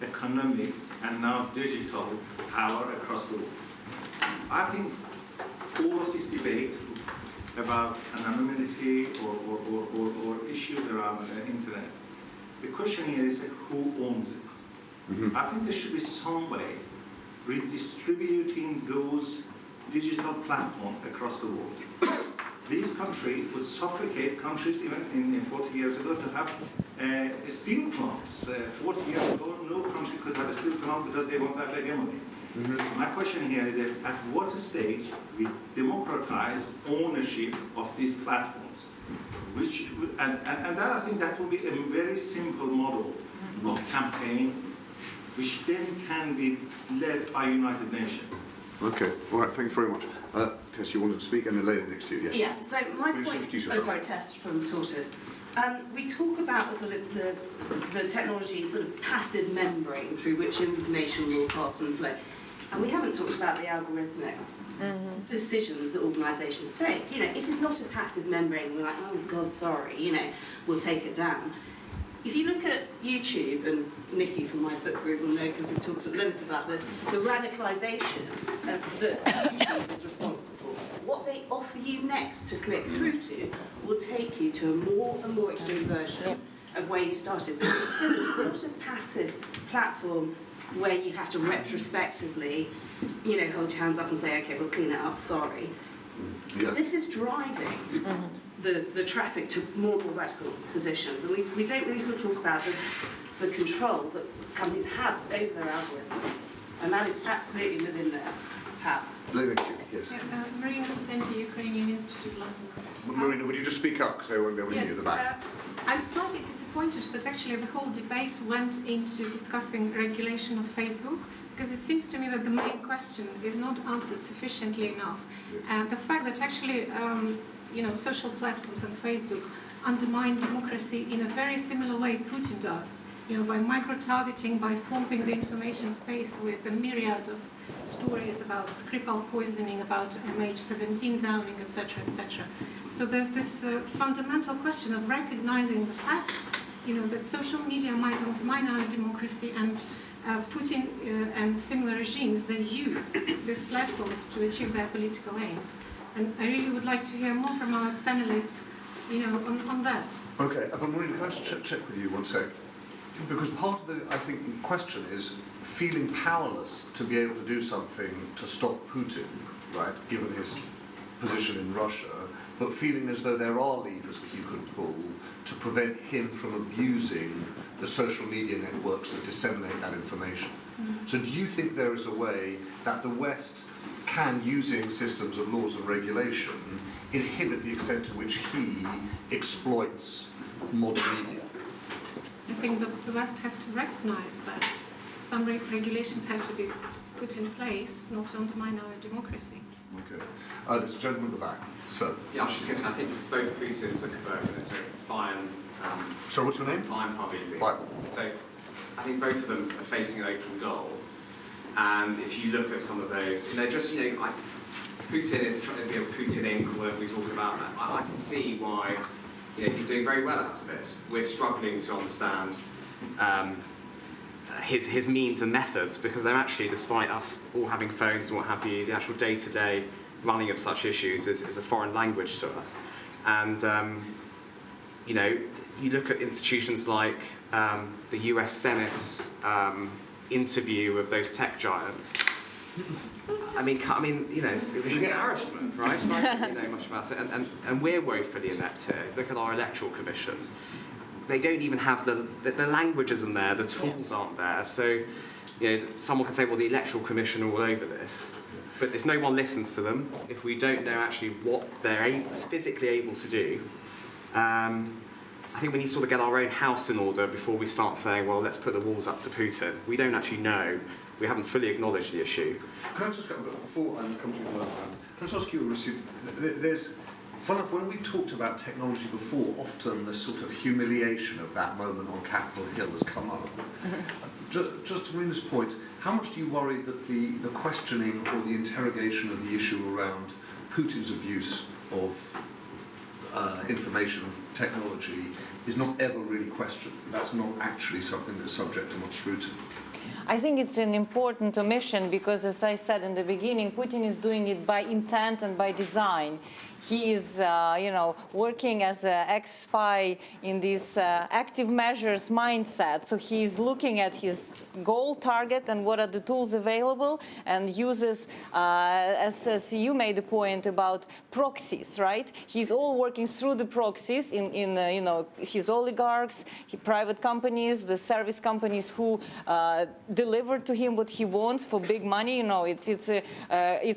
economic, and now digital power across the world. I think all of this debate about anonymity or issues around the internet, the question here is who owns it? I think there should be some way redistributing those digital platforms across the world. These countries would suffocate countries even in 40 years ago to have steel plants. 40 years ago, no country could have a steel plant because they won't have hegemony. My question here is at what stage we democratize ownership of these platforms, and that, I think that will be a very simple model of campaign, which then can be led by United Nations. Okay, all right, thank you very much. Tess, you wanted to speak, and the lady next to you, Yeah, so my point... Tess from Tortoise. We talk about the sort of the technology sort of passive membrane through which information will pass and flow. And we haven't talked about the algorithmic decisions that organisations take. It is not a passive membrane. We're like, oh God, sorry, we'll take it down. If you look at YouTube, and Nikki from my book group will know because we've talked at length about this, the radicalisation that YouTube is responsible for, what they offer you next to click through to will take you to a more and more extreme version of where you started. So this is not a passive platform where you have to retrospectively, hold your hands up and say, okay, we'll clean it up, sorry. Yeah. This is driving the traffic to more and more radical positions. And we don't really sort of talk about the control that companies have over their algorithms. And that is absolutely within their power. Yes. Marina Kusenty, Ukrainian Institute, London. Marina, would you just speak up, because they won't be able to hear you at the back. I'm slightly disappointed that actually the whole debate went into discussing regulation of Facebook, because it seems to me that the main question is not answered sufficiently enough. And the fact that actually, social platforms and Facebook undermine democracy in a very similar way Putin does, by micro-targeting, by swamping the information space with a myriad of stories about Skripal poisoning, about MH17 downing, etc., etc. So there's this fundamental question of recognizing the fact, that social media might undermine our democracy, and Putin and similar regimes, they use these platforms to achieve their political aims. And I really would like to hear more from our panelists, on that. Okay, but Marina, can I just check with you one sec? Because part of the, I think, question is feeling powerless to be able to do something to stop Putin, right, given his position in Russia, but feeling as though there are levers that you could pull to prevent him from abusing the social media networks that disseminate that information. So do you think there is a way that the West can, using systems of laws and regulation, inhibit the extent to which he exploits modern media? I think the West has to recognize that some regulations have to be put in place, not to undermine our democracy. Okay. There's a gentleman in the back. So. Yeah, I was just going to say, I think both Putin and Zuckerberg, Bayern. So what's your name? Bayern Parvisi. Bayern. So I think both of them are facing an open goal. And if you look at some of those, and they're just, Putin is trying to be a Putin Inc. or whatever we talk about. I can see why he's doing very well out of it. We're struggling to understand his means and methods, because they're actually, despite us all having phones and what have you, the actual day-to-day running of such issues is a foreign language to us. And you look at institutions like the US Senate's interview of those tech giants. I mean, it was an embarrassment, right? I don't know much about it, and we're woefully inept here. Look at our electoral commission. They don't even have the language isn't there, the tools aren't there. So, someone can say, well, the electoral commission are all over this. But if no one listens to them, if we don't know actually what they're physically able to do, I think we need to sort of get our own house in order before we start saying, well, let's put the walls up to Putin. We don't actually know. We haven't fully acknowledged the issue. Can I just go, before I come to you, can I just ask you, Orysia, there's, fun enough, when we've talked about technology before, often the sort of humiliation of that moment on Capitol Hill has come up. Just to bring this point, how much do you worry that the questioning or the interrogation of the issue around Putin's abuse of information technology is not ever really questioned? That's not actually something that's subject to much scrutiny? I think it's an important omission because, as I said in the beginning, Putin is doing it by intent and by design. He is, working as an ex-spy in this active measures mindset. So he's looking at his goal, target, and what are the tools available, and uses, as you made the point about proxies, right? He's all working through the proxies in his oligarchs, private companies, the service companies who deliver to him what he wants for big money. It's a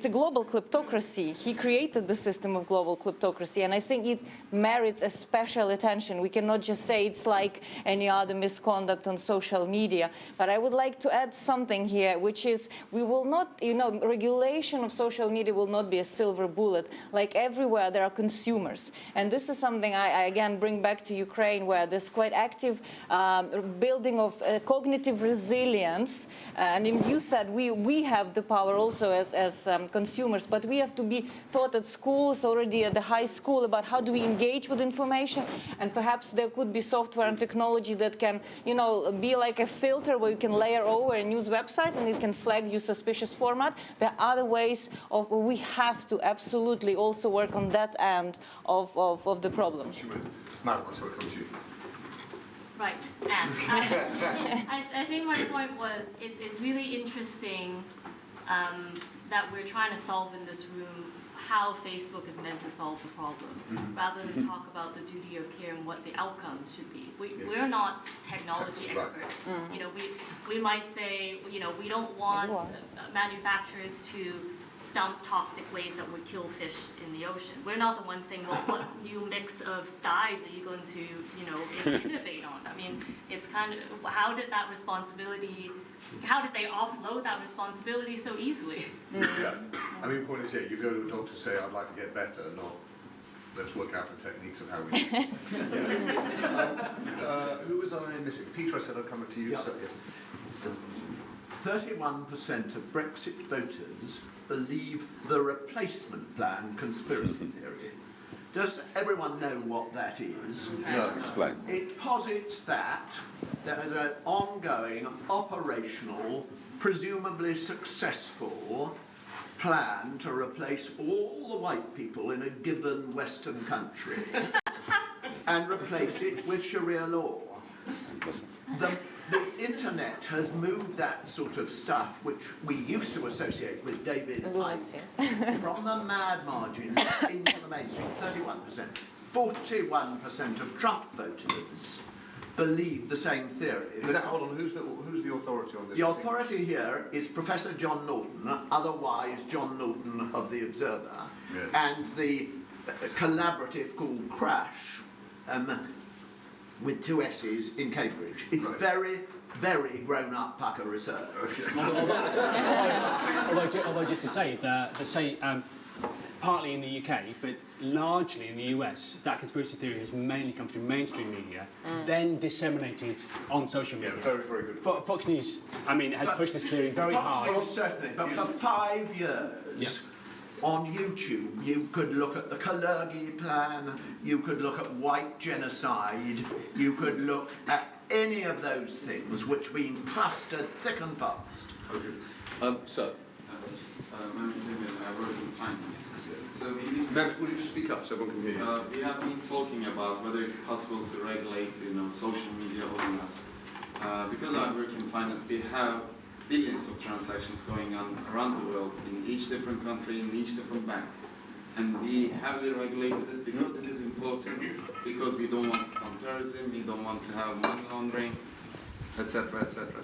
global kleptocracy. He created the system of global kleptocracy, and I think it merits a special attention. We cannot just say it's like any other misconduct on social media. But I would like to add something here, which is we will not, regulation of social media will not be a silver bullet. Like everywhere, there are consumers. And this is something I again bring back to Ukraine, where there's quite active building of cognitive resilience. And you said we have the power also as consumers, but we have to be taught at schools, already at the high school, about how do we engage with information. And perhaps there could be software and technology that can, be like a filter where you can layer over a news website and it can flag you suspicious format. There are other ways of, we have to absolutely also work on that end of the problem. Madam, I shall come to you. Right, and I think my point was it's really interesting that we're trying to solve in this room how Facebook is meant to solve the problem, rather than talk about the duty of care and what the outcome should be. We're not technology experts. We might say, we don't want manufacturers to dump toxic waste that would kill fish in the ocean. We're not the ones saying, well, what new mix of dyes are you going to, innovate on? I mean, it's kind of, how did they offload that responsibility so easily? Yeah. I mean, point is here, you go to a doctor and say, I'd like to get better, not let's work out the techniques of how we do this. Who was I missing? Peter, I said I'd come to you. Yeah. So, 31% of Brexit voters believe the replacement plan conspiracy theory. Does everyone know what that is? No, explain. It posits that there is an ongoing, operational, presumably successful plan to replace all the white people in a given Western country and replace it with Sharia law. The internet has moved that sort of stuff, which we used to associate with David Icke, from the mad margin into the mainstream. 31%. 41% of Trump voters believe the same theory. Hold on, who's the authority on this? The authority here is Professor John Norton, otherwise John Norton of The Observer, and the collaborative called Crash. with 2 S's in Cambridge. It's very, very grown-up Packer research. Although just to say that, partly in the UK, but largely in the US, that conspiracy theory has mainly come through mainstream media, then disseminated on social media. Yeah, very, very good. Fox News, I mean, has pushed this theory very hard. Fox News, certainly, but for 5 years, on YouTube, you could look at the Kalergi plan, you could look at white genocide, you could look at any of those things which have been plastered thick and fast. Okay. So, my name is David, I work in finance. So would you just speak up so everyone can hear you? We have been talking about whether it's possible to regulate, social media or not. Because I work in finance, we have billions of transactions going on around the world in each different country, in each different bank. And we heavily regulated it because it is important, because we don't want counterterrorism, we don't want to have money laundering, etc., etc.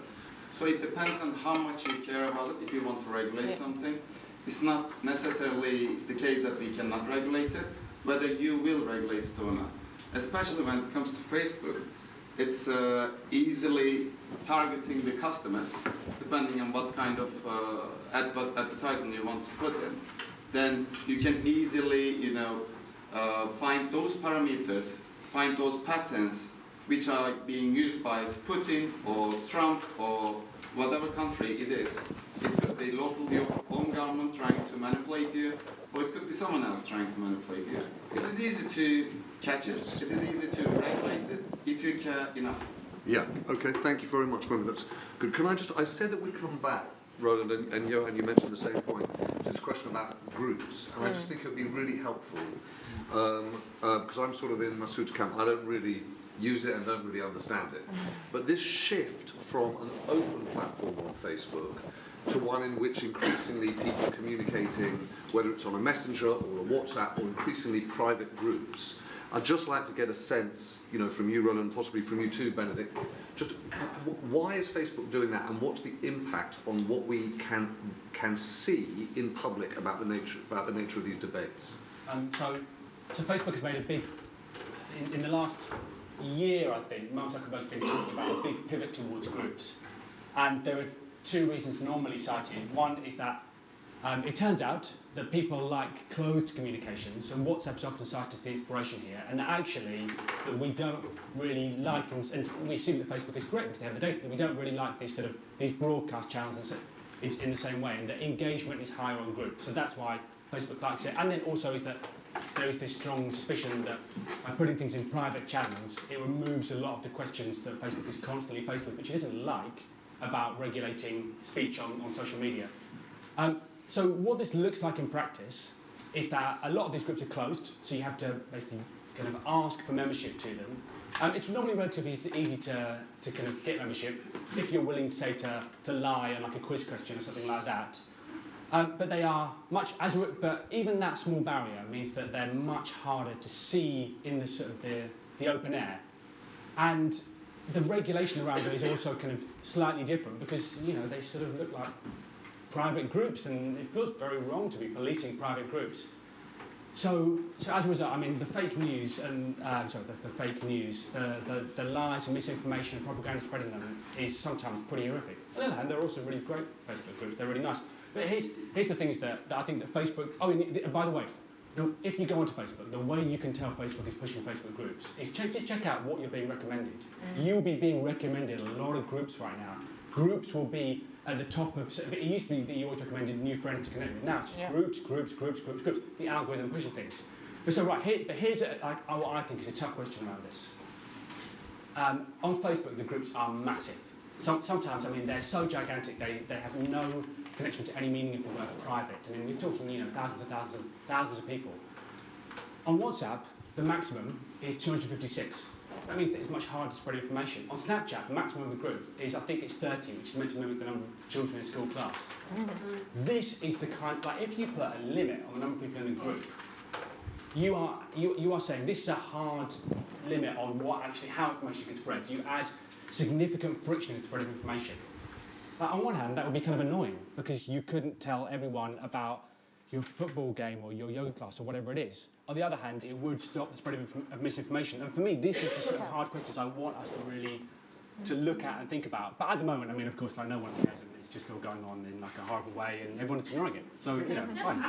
So it depends on how much you care about it. If you want to regulate something, it's not necessarily the case that we cannot regulate it, whether you will regulate it or not. Especially when it comes to Facebook, it's easily targeting the customers, depending on what kind of advertisement you want to put in. Then you can easily, find those parameters, find those patterns which are being used by Putin or Trump or whatever country it is. It could be local, your own government trying to manipulate you, or it could be someone else trying to manipulate you. It is easy to catch it. It is easy to regulate it if you care enough. Yeah, okay, thank you very much, Mummy, that's good. Can I said that we'd come back, Rowland and Johan, you mentioned the same point, to this question about groups, and I just think it would be really helpful, because I'm sort of in Masood's camp, I don't really use it and don't really understand it. But this shift from an open platform on Facebook to one in which increasingly people are communicating, whether it's on a messenger or a WhatsApp or increasingly private groups, I'd just like to get a sense, from you, Rowland, possibly from you too, Benedict, just why is Facebook doing that, and what's the impact on what we can see in public about the nature of these debates? So Facebook has made a big, in the last year, I think, Mark Zuckerberg's been talking about a big pivot towards groups, and there are 2 reasons normally cited. One is that it turns out that people like closed communications, and WhatsApp's often cited as the inspiration here, and actually that we don't really like, and we assume that Facebook is great because they have the data, but we don't really like these broadcast channels and so it's in the same way, and the engagement is higher on groups, so that's why Facebook likes it. And then also is that there is this strong suspicion that by putting things in private channels, it removes a lot of the questions that Facebook is constantly faced with, which it isn't like about regulating speech on social media. So what this looks like in practice is that a lot of these groups are closed, so you have to basically kind of ask for membership to them. It's normally relatively easy to kind of get membership if you're willing to say to lie on like a quiz question or something like that. But they are but even that small barrier means that they're much harder to see in the sort of the open air. And the regulation around it is also kind of slightly different because, they sort of look like private groups, and it feels very wrong to be policing private groups. So as a result, I mean, the fake news and the lies and misinformation and propaganda spreading them is sometimes pretty horrific. On the other hand, there are also really great Facebook groups. They're really nice. But here's the things that I think that Facebook. Oh, and by the way, if you go onto Facebook, the way you can tell Facebook is pushing Facebook groups is just check out what you're being recommended. You'll be being recommended a lot of groups right now. Groups will be at the top of. It used to be that you always recommended new friends to connect with. Now it's groups. The algorithm pushing things. But here's what I think is a tough question around this. On Facebook, the groups are massive. Sometimes, I mean, they're so gigantic they have no connection to any meaning of the word private. I mean, we're talking, thousands of people. On WhatsApp, the maximum is 256. That means that it's much harder to spread information. On Snapchat, the maximum of the group is, I think it's 30, which is meant to mimic the number of children in a school class. This is the kind, if you put a limit on the number of people in a group, you are saying this is a hard limit on how information can spread. You add significant friction in the spread of information. On one hand, that would be kind of annoying because you couldn't tell everyone about your football game or your yoga class or whatever it is. On the other hand, it would stop the spread of misinformation. And for me, these are the sort of hard questions I want us to really to look at and think about. But at the moment, I mean, of course, like no one cares, and it's just all going on in like a horrible way, and everyone's ignoring it. So, you know, fine.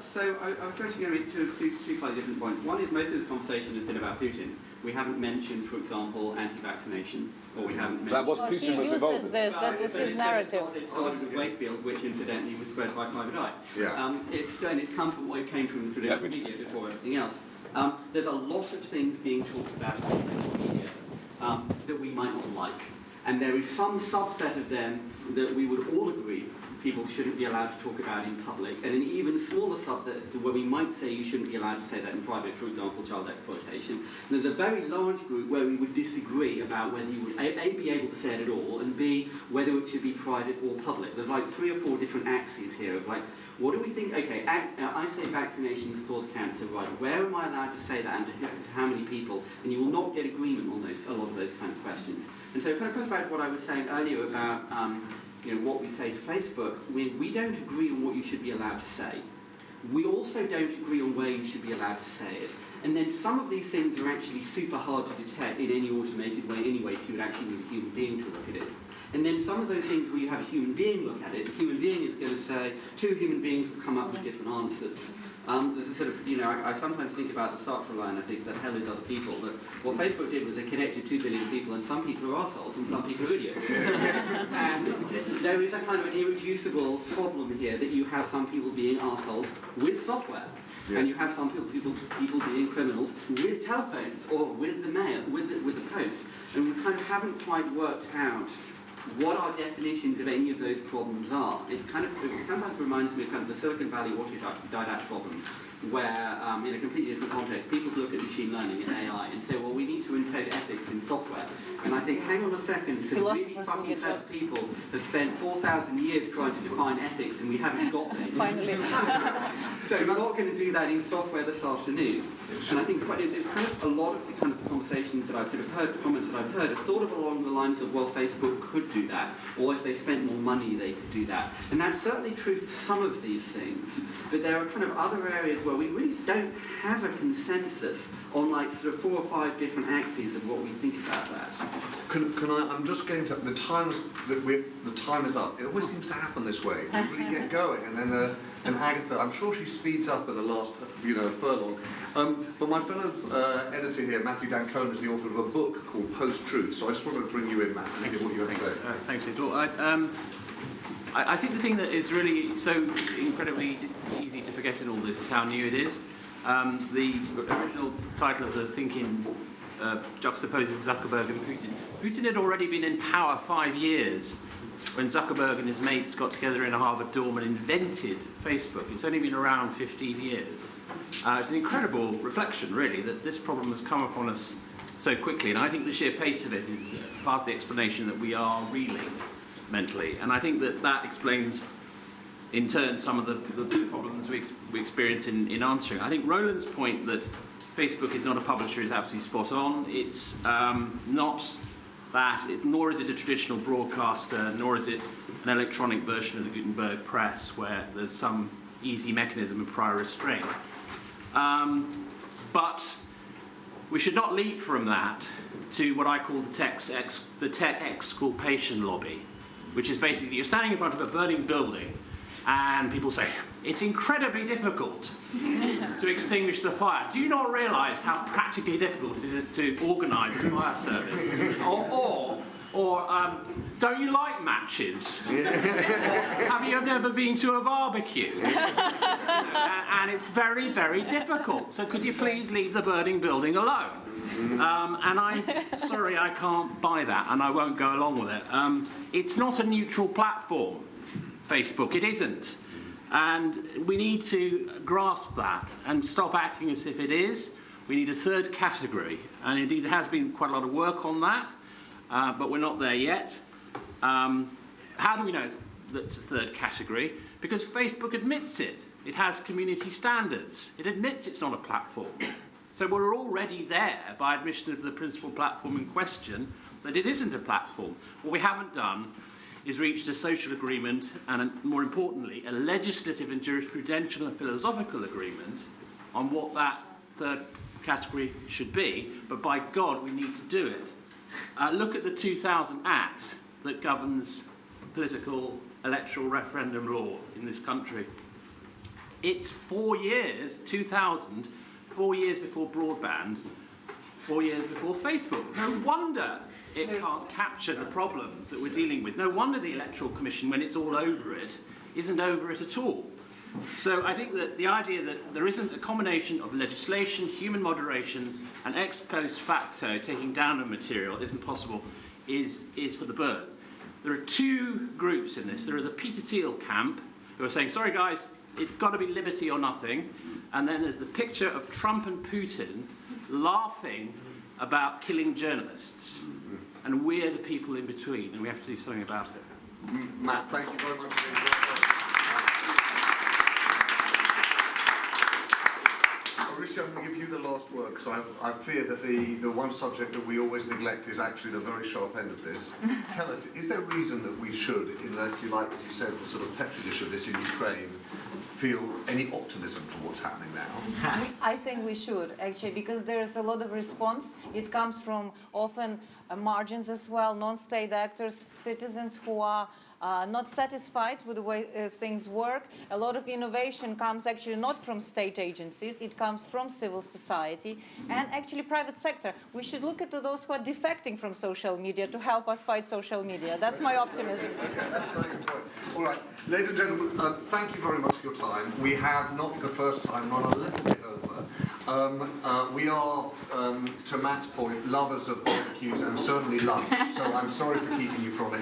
So I was going to go to two slightly different points. One is most of this conversation has been about Putin. We haven't mentioned, for example, anti-vaccination, or we haven't mentioned... That was Putin was involved in. That was his narrative. It started with Wakefield, which incidentally was spread by Private Eye. Yeah. It's come from what it came from the traditional media before everything else. There's a lot of things being talked about on social media that we might not like. And there is some subset of them that we would all agree people shouldn't be allowed to talk about in public, and an even smaller subset where we might say you shouldn't be allowed to say that in private, for example, child exploitation. And there's a very large group where we would disagree about whether you would A, be able to say it at all, and B, whether it should be private or public. There's like 3 or 4 different axes here of like, what do we think? Okay, I say vaccinations cause cancer, right? Where am I allowed to say that, and to how many people? And you will not get agreement on a lot of those kind of questions. And so it kind of goes back to what I was saying earlier about what we say to Facebook. We don't agree on what you should be allowed to say. We also don't agree on where you should be allowed to say it. And then some of these things are actually super hard to detect in any automated way anyway, so you would actually need a human being to look at it. And then some of those things where you have a human being look at it, a human being is going to say, 2 human beings will come up with different answers. There's a sort of, I sometimes think about the Sartre line, I think that hell is other people, but what Facebook did was they connected 2 billion people, and some people are assholes and some people are idiots. And there is a kind of an irreducible problem here that you have some people being assholes with software. Yeah. And you have some people being criminals with telephones or with the mail, with the post. And we kind of haven't quite worked out what our definitions of any of those problems are. It sometimes reminds me of kind of the Silicon Valley autodidact problem, where in a completely different context, people look at machine learning and AI and say, well, we need to embed ethics in software. And I think, hang on a second, some really fucking clever people have spent 4,000 years trying to define ethics, and we haven't got there. Finally. So we're not going to do that in software this afternoon. And I think it's kind of a lot of the kind of conversations that I've sort of heard, comments that I've heard, are sort of along the lines of, well, Facebook could do that, or if they spent more money, they could do that. And that's certainly true for some of these things, but there are kind of other areas where we really don't have a consensus on like sort of 4 or 5 different axes of what we think about that. Can I? I'm just going to. The time is up. It always seems to happen this way. We really get going, and then and Agatha, I'm sure she speeds up at the last, furlong. But my fellow editor here, Matthew Dancona, is the author of a book called Post-Truth. So I just wanted to bring you in, Matt, and hear what you have to say. Thanks, Victor. I think the thing that is really so incredibly easy to forget in all this is how new it is. The original title of the ThinkIn juxtaposes Zuckerberg and Putin. Putin had already been in power 5 years when Zuckerberg and his mates got together in a Harvard dorm and invented Facebook. It's only been around 15 years. It's an incredible reflection, really, that this problem has come upon us so quickly. And I think the sheer pace of it is part of the explanation that we are reeling mentally. And I think that explains, in turn, some of the problems we experience in answering. I think Rowland's point that Facebook is not a publisher is absolutely spot on. It's not that, nor is it a traditional broadcaster, nor is it an electronic version of the Gutenberg press where there's some easy mechanism of prior restraint. But we should not leap from that to what I call the tech exculpation lobby, which is basically you're standing in front of a burning building and people say, it's incredibly difficult to extinguish the fire. Do you not realise how practically difficult it is to organise a fire service? Or don't you like matches? Have you never been to a barbecue? And it's very, very difficult. So could you please leave the burning building alone? And I'm sorry, I can't buy that, and I won't go along with it. It's not a neutral platform, Facebook. It isn't. And we need to grasp that and stop acting as if it is. We need a third category. And indeed, there has been quite a lot of work on that, but we're not there yet. How do we know that's a third category? Because Facebook admits it. It has community standards. It admits it's not a platform. So we're already there by admission of the principal platform in question that it isn't a platform. What we haven't done is reached a social agreement and, more importantly, a legislative and jurisprudential and philosophical agreement on what that third category should be, but by God, we need to do it. Look at the 2000 Act that governs political electoral referendum law in this country. It's 4 years, 2000, 4 years before broadband, 4 years before Facebook. No wonder it can't capture the problems that we're dealing with. No wonder the Electoral Commission, when it's all over it, isn't over it at all. So I think that the idea that there isn't a combination of legislation, human moderation, and ex post facto taking down of material isn't possible is for the birds. There are two groups in this. There are the Peter Thiel camp, who are saying, sorry guys, it's got to be liberty or nothing. And then there's the picture of Trump and Putin laughing about killing journalists. And we're the people in between, and we have to do something about it. Matt, thank you very much. Orysia, I'm going to give you the last word, because I fear that the one subject that we always neglect is actually the very sharp end of this. Tell us, is there a reason that we should, in the, if you like, as you said, the sort of petri dish of this in Ukraine, feel any optimism for what's happening now? I think we should, actually, because there's a lot of response. It comes from often margins as well, non-state actors, citizens who are not satisfied with the way things work. A lot of innovation comes actually not from state agencies, it comes from civil society and actually private sector. We should look at those who are defecting from social media to help us fight social media. That's my optimism. Okay, that's a very good point. All right, ladies and gentlemen, thank you very much for your time. We have, not for the first time, run a little bit over. We are, to Matt's point, lovers of barbecues and certainly lunch, so I'm sorry for keeping you from it.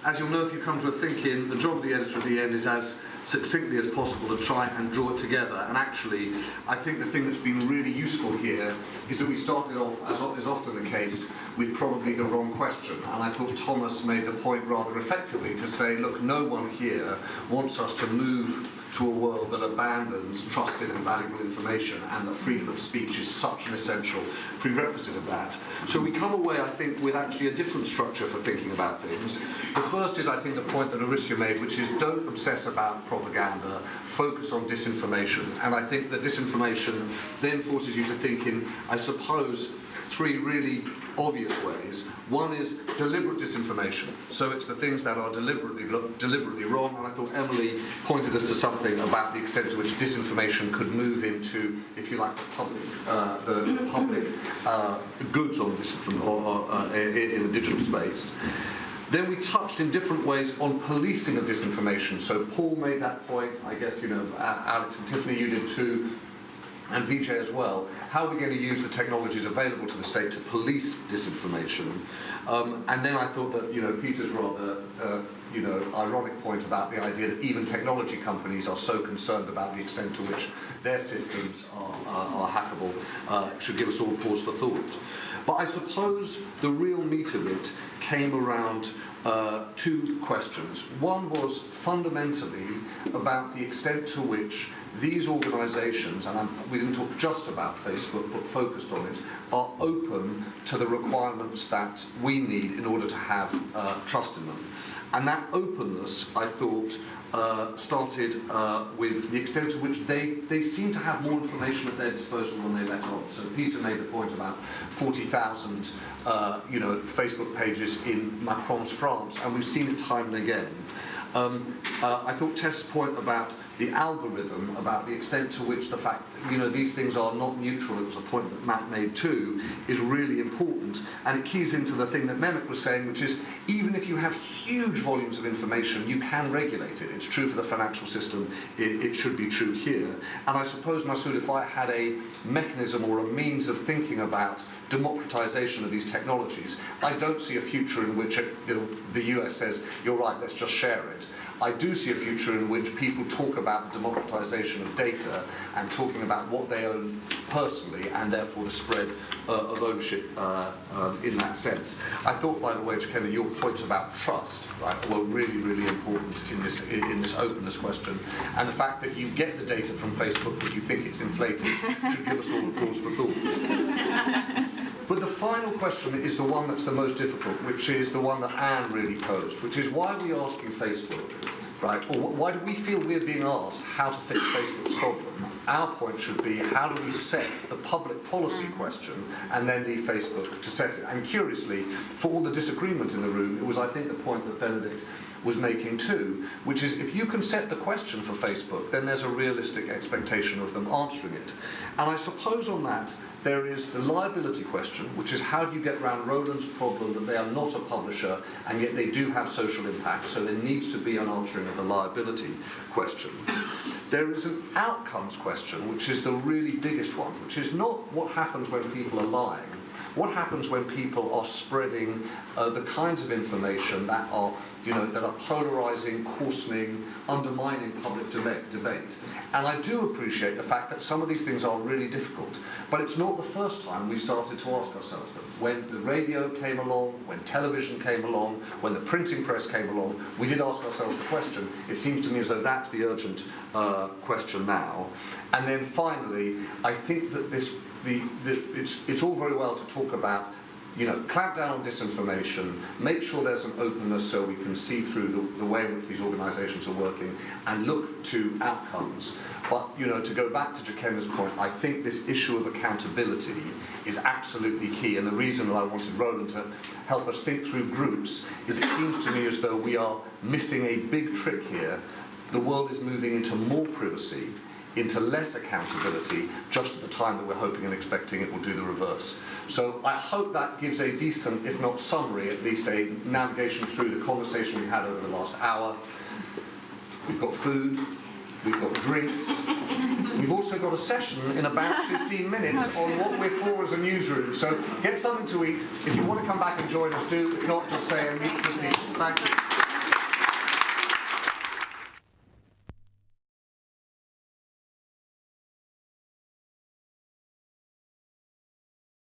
As you'll know if you come to a ThinkIn, the job of the editor at the end is as succinctly as possible to try and draw it together. And actually, I think the thing that's been really useful here is that we started off, as is often the case, with probably the wrong question. And I thought Thomas made the point rather effectively to say, look, no one here wants us to move to a world that abandons trusted and valuable information, and that freedom of speech is such an essential prerequisite of that. So we come away, I think, with actually a different structure for thinking about things. The first is, I think, the point that Orysia made, which is don't obsess about propaganda, focus on disinformation. And I think that disinformation then forces you to think in, I suppose, three really obvious ways. One is deliberate disinformation. So it's the things that are deliberately wrong, and I thought Emily pointed us to something about the extent to which disinformation could move into, if you like, the public goods on in the digital space. Then we touched in different ways on policing of disinformation. So Paul made that point, I guess, you know, Alex and Tiffany, you did too, and Vijay as well. How are we going to use the technologies available to the state to police disinformation? And then I thought that, you know, Peter's rather, you know, ironic point about the idea that even technology companies are so concerned about the extent to which their systems are hackable should give us all pause for thought. But I suppose the real meat of it came around two questions. One was fundamentally about the extent to which these organisations, and we didn't talk just about Facebook, but focused on it, are open to the requirements that we need in order to have trust in them. And that openness, I thought, started with the extent to which they seem to have more information at their disposal than they let on. So Peter made the point about 40,000 you know, Facebook pages in Macron's France, and we've seen it time and again. I thought Tess's point about the algorithm, about the extent to which the fact, you know, these things are not neutral, it was a point that Matt made too, is really important. And it keys into the thing that Mehmet was saying, which is even if you have huge volumes of information, you can regulate it. It's true for the financial system, it should be true here. And I suppose, Masood, if I had a mechanism or a means of thinking about democratization of these technologies, I don't see a future in which the US says, you're right, let's just share it. I do see a future in which people talk about democratization of data and talking about what they own personally, and therefore the spread of ownership in that sense. I thought, by the way, Jacqueline, your points about trust, right, were really, really important in this openness question. And the fact that you get the data from Facebook but you think it's inflated should give us all a pause for thought. But the final question is the one that's the most difficult, which is the one that Anne really posed, which is why are we asking Facebook, right? Or why do we feel we're being asked how to fix Facebook's problem? Our point should be, how do we set the public policy question and then leave Facebook to set it? And curiously, for all the disagreement in the room, it was, I think, the point that Benedict was making too, which is if you can set the question for Facebook, then there's a realistic expectation of them answering it. And I suppose on that, there is the liability question, which is how do you get around Rowland's problem that they are not a publisher and yet they do have social impact, so there needs to be an answering of the liability question. There is an outcomes question, which is the really biggest one, which is not what happens when people are lying, what happens when people are spreading the kinds of information that are, that are polarising, coarsening, undermining public debate. And I do appreciate the fact that some of these things are really difficult, but it's not the first time we started to ask ourselves them. When the radio came along, when television came along, when the printing press came along, we did ask ourselves the question. It seems to me as though that's the urgent question now. And then finally, I think that it's all very well to talk about, clamp down on disinformation, make sure there's an openness so we can see through the way in which these organisations are working, and look to outcomes. But, to go back to Jakenda's point, I think this issue of accountability is absolutely key, and the reason that I wanted Rowland to help us think through groups is it seems to me as though we are missing a big trick here. The world is moving into more privacy, into less accountability, just at the time that we're hoping and expecting it will do the reverse. So I hope that gives a decent, if not summary, at least a navigation through the conversation we had over the last hour. We've got food, we've got drinks, we've also got a session in about 15 minutes on what we're for as a newsroom. So get something to eat. If you want to come back and join us, do. If not, just stay and meet with me. Thank you.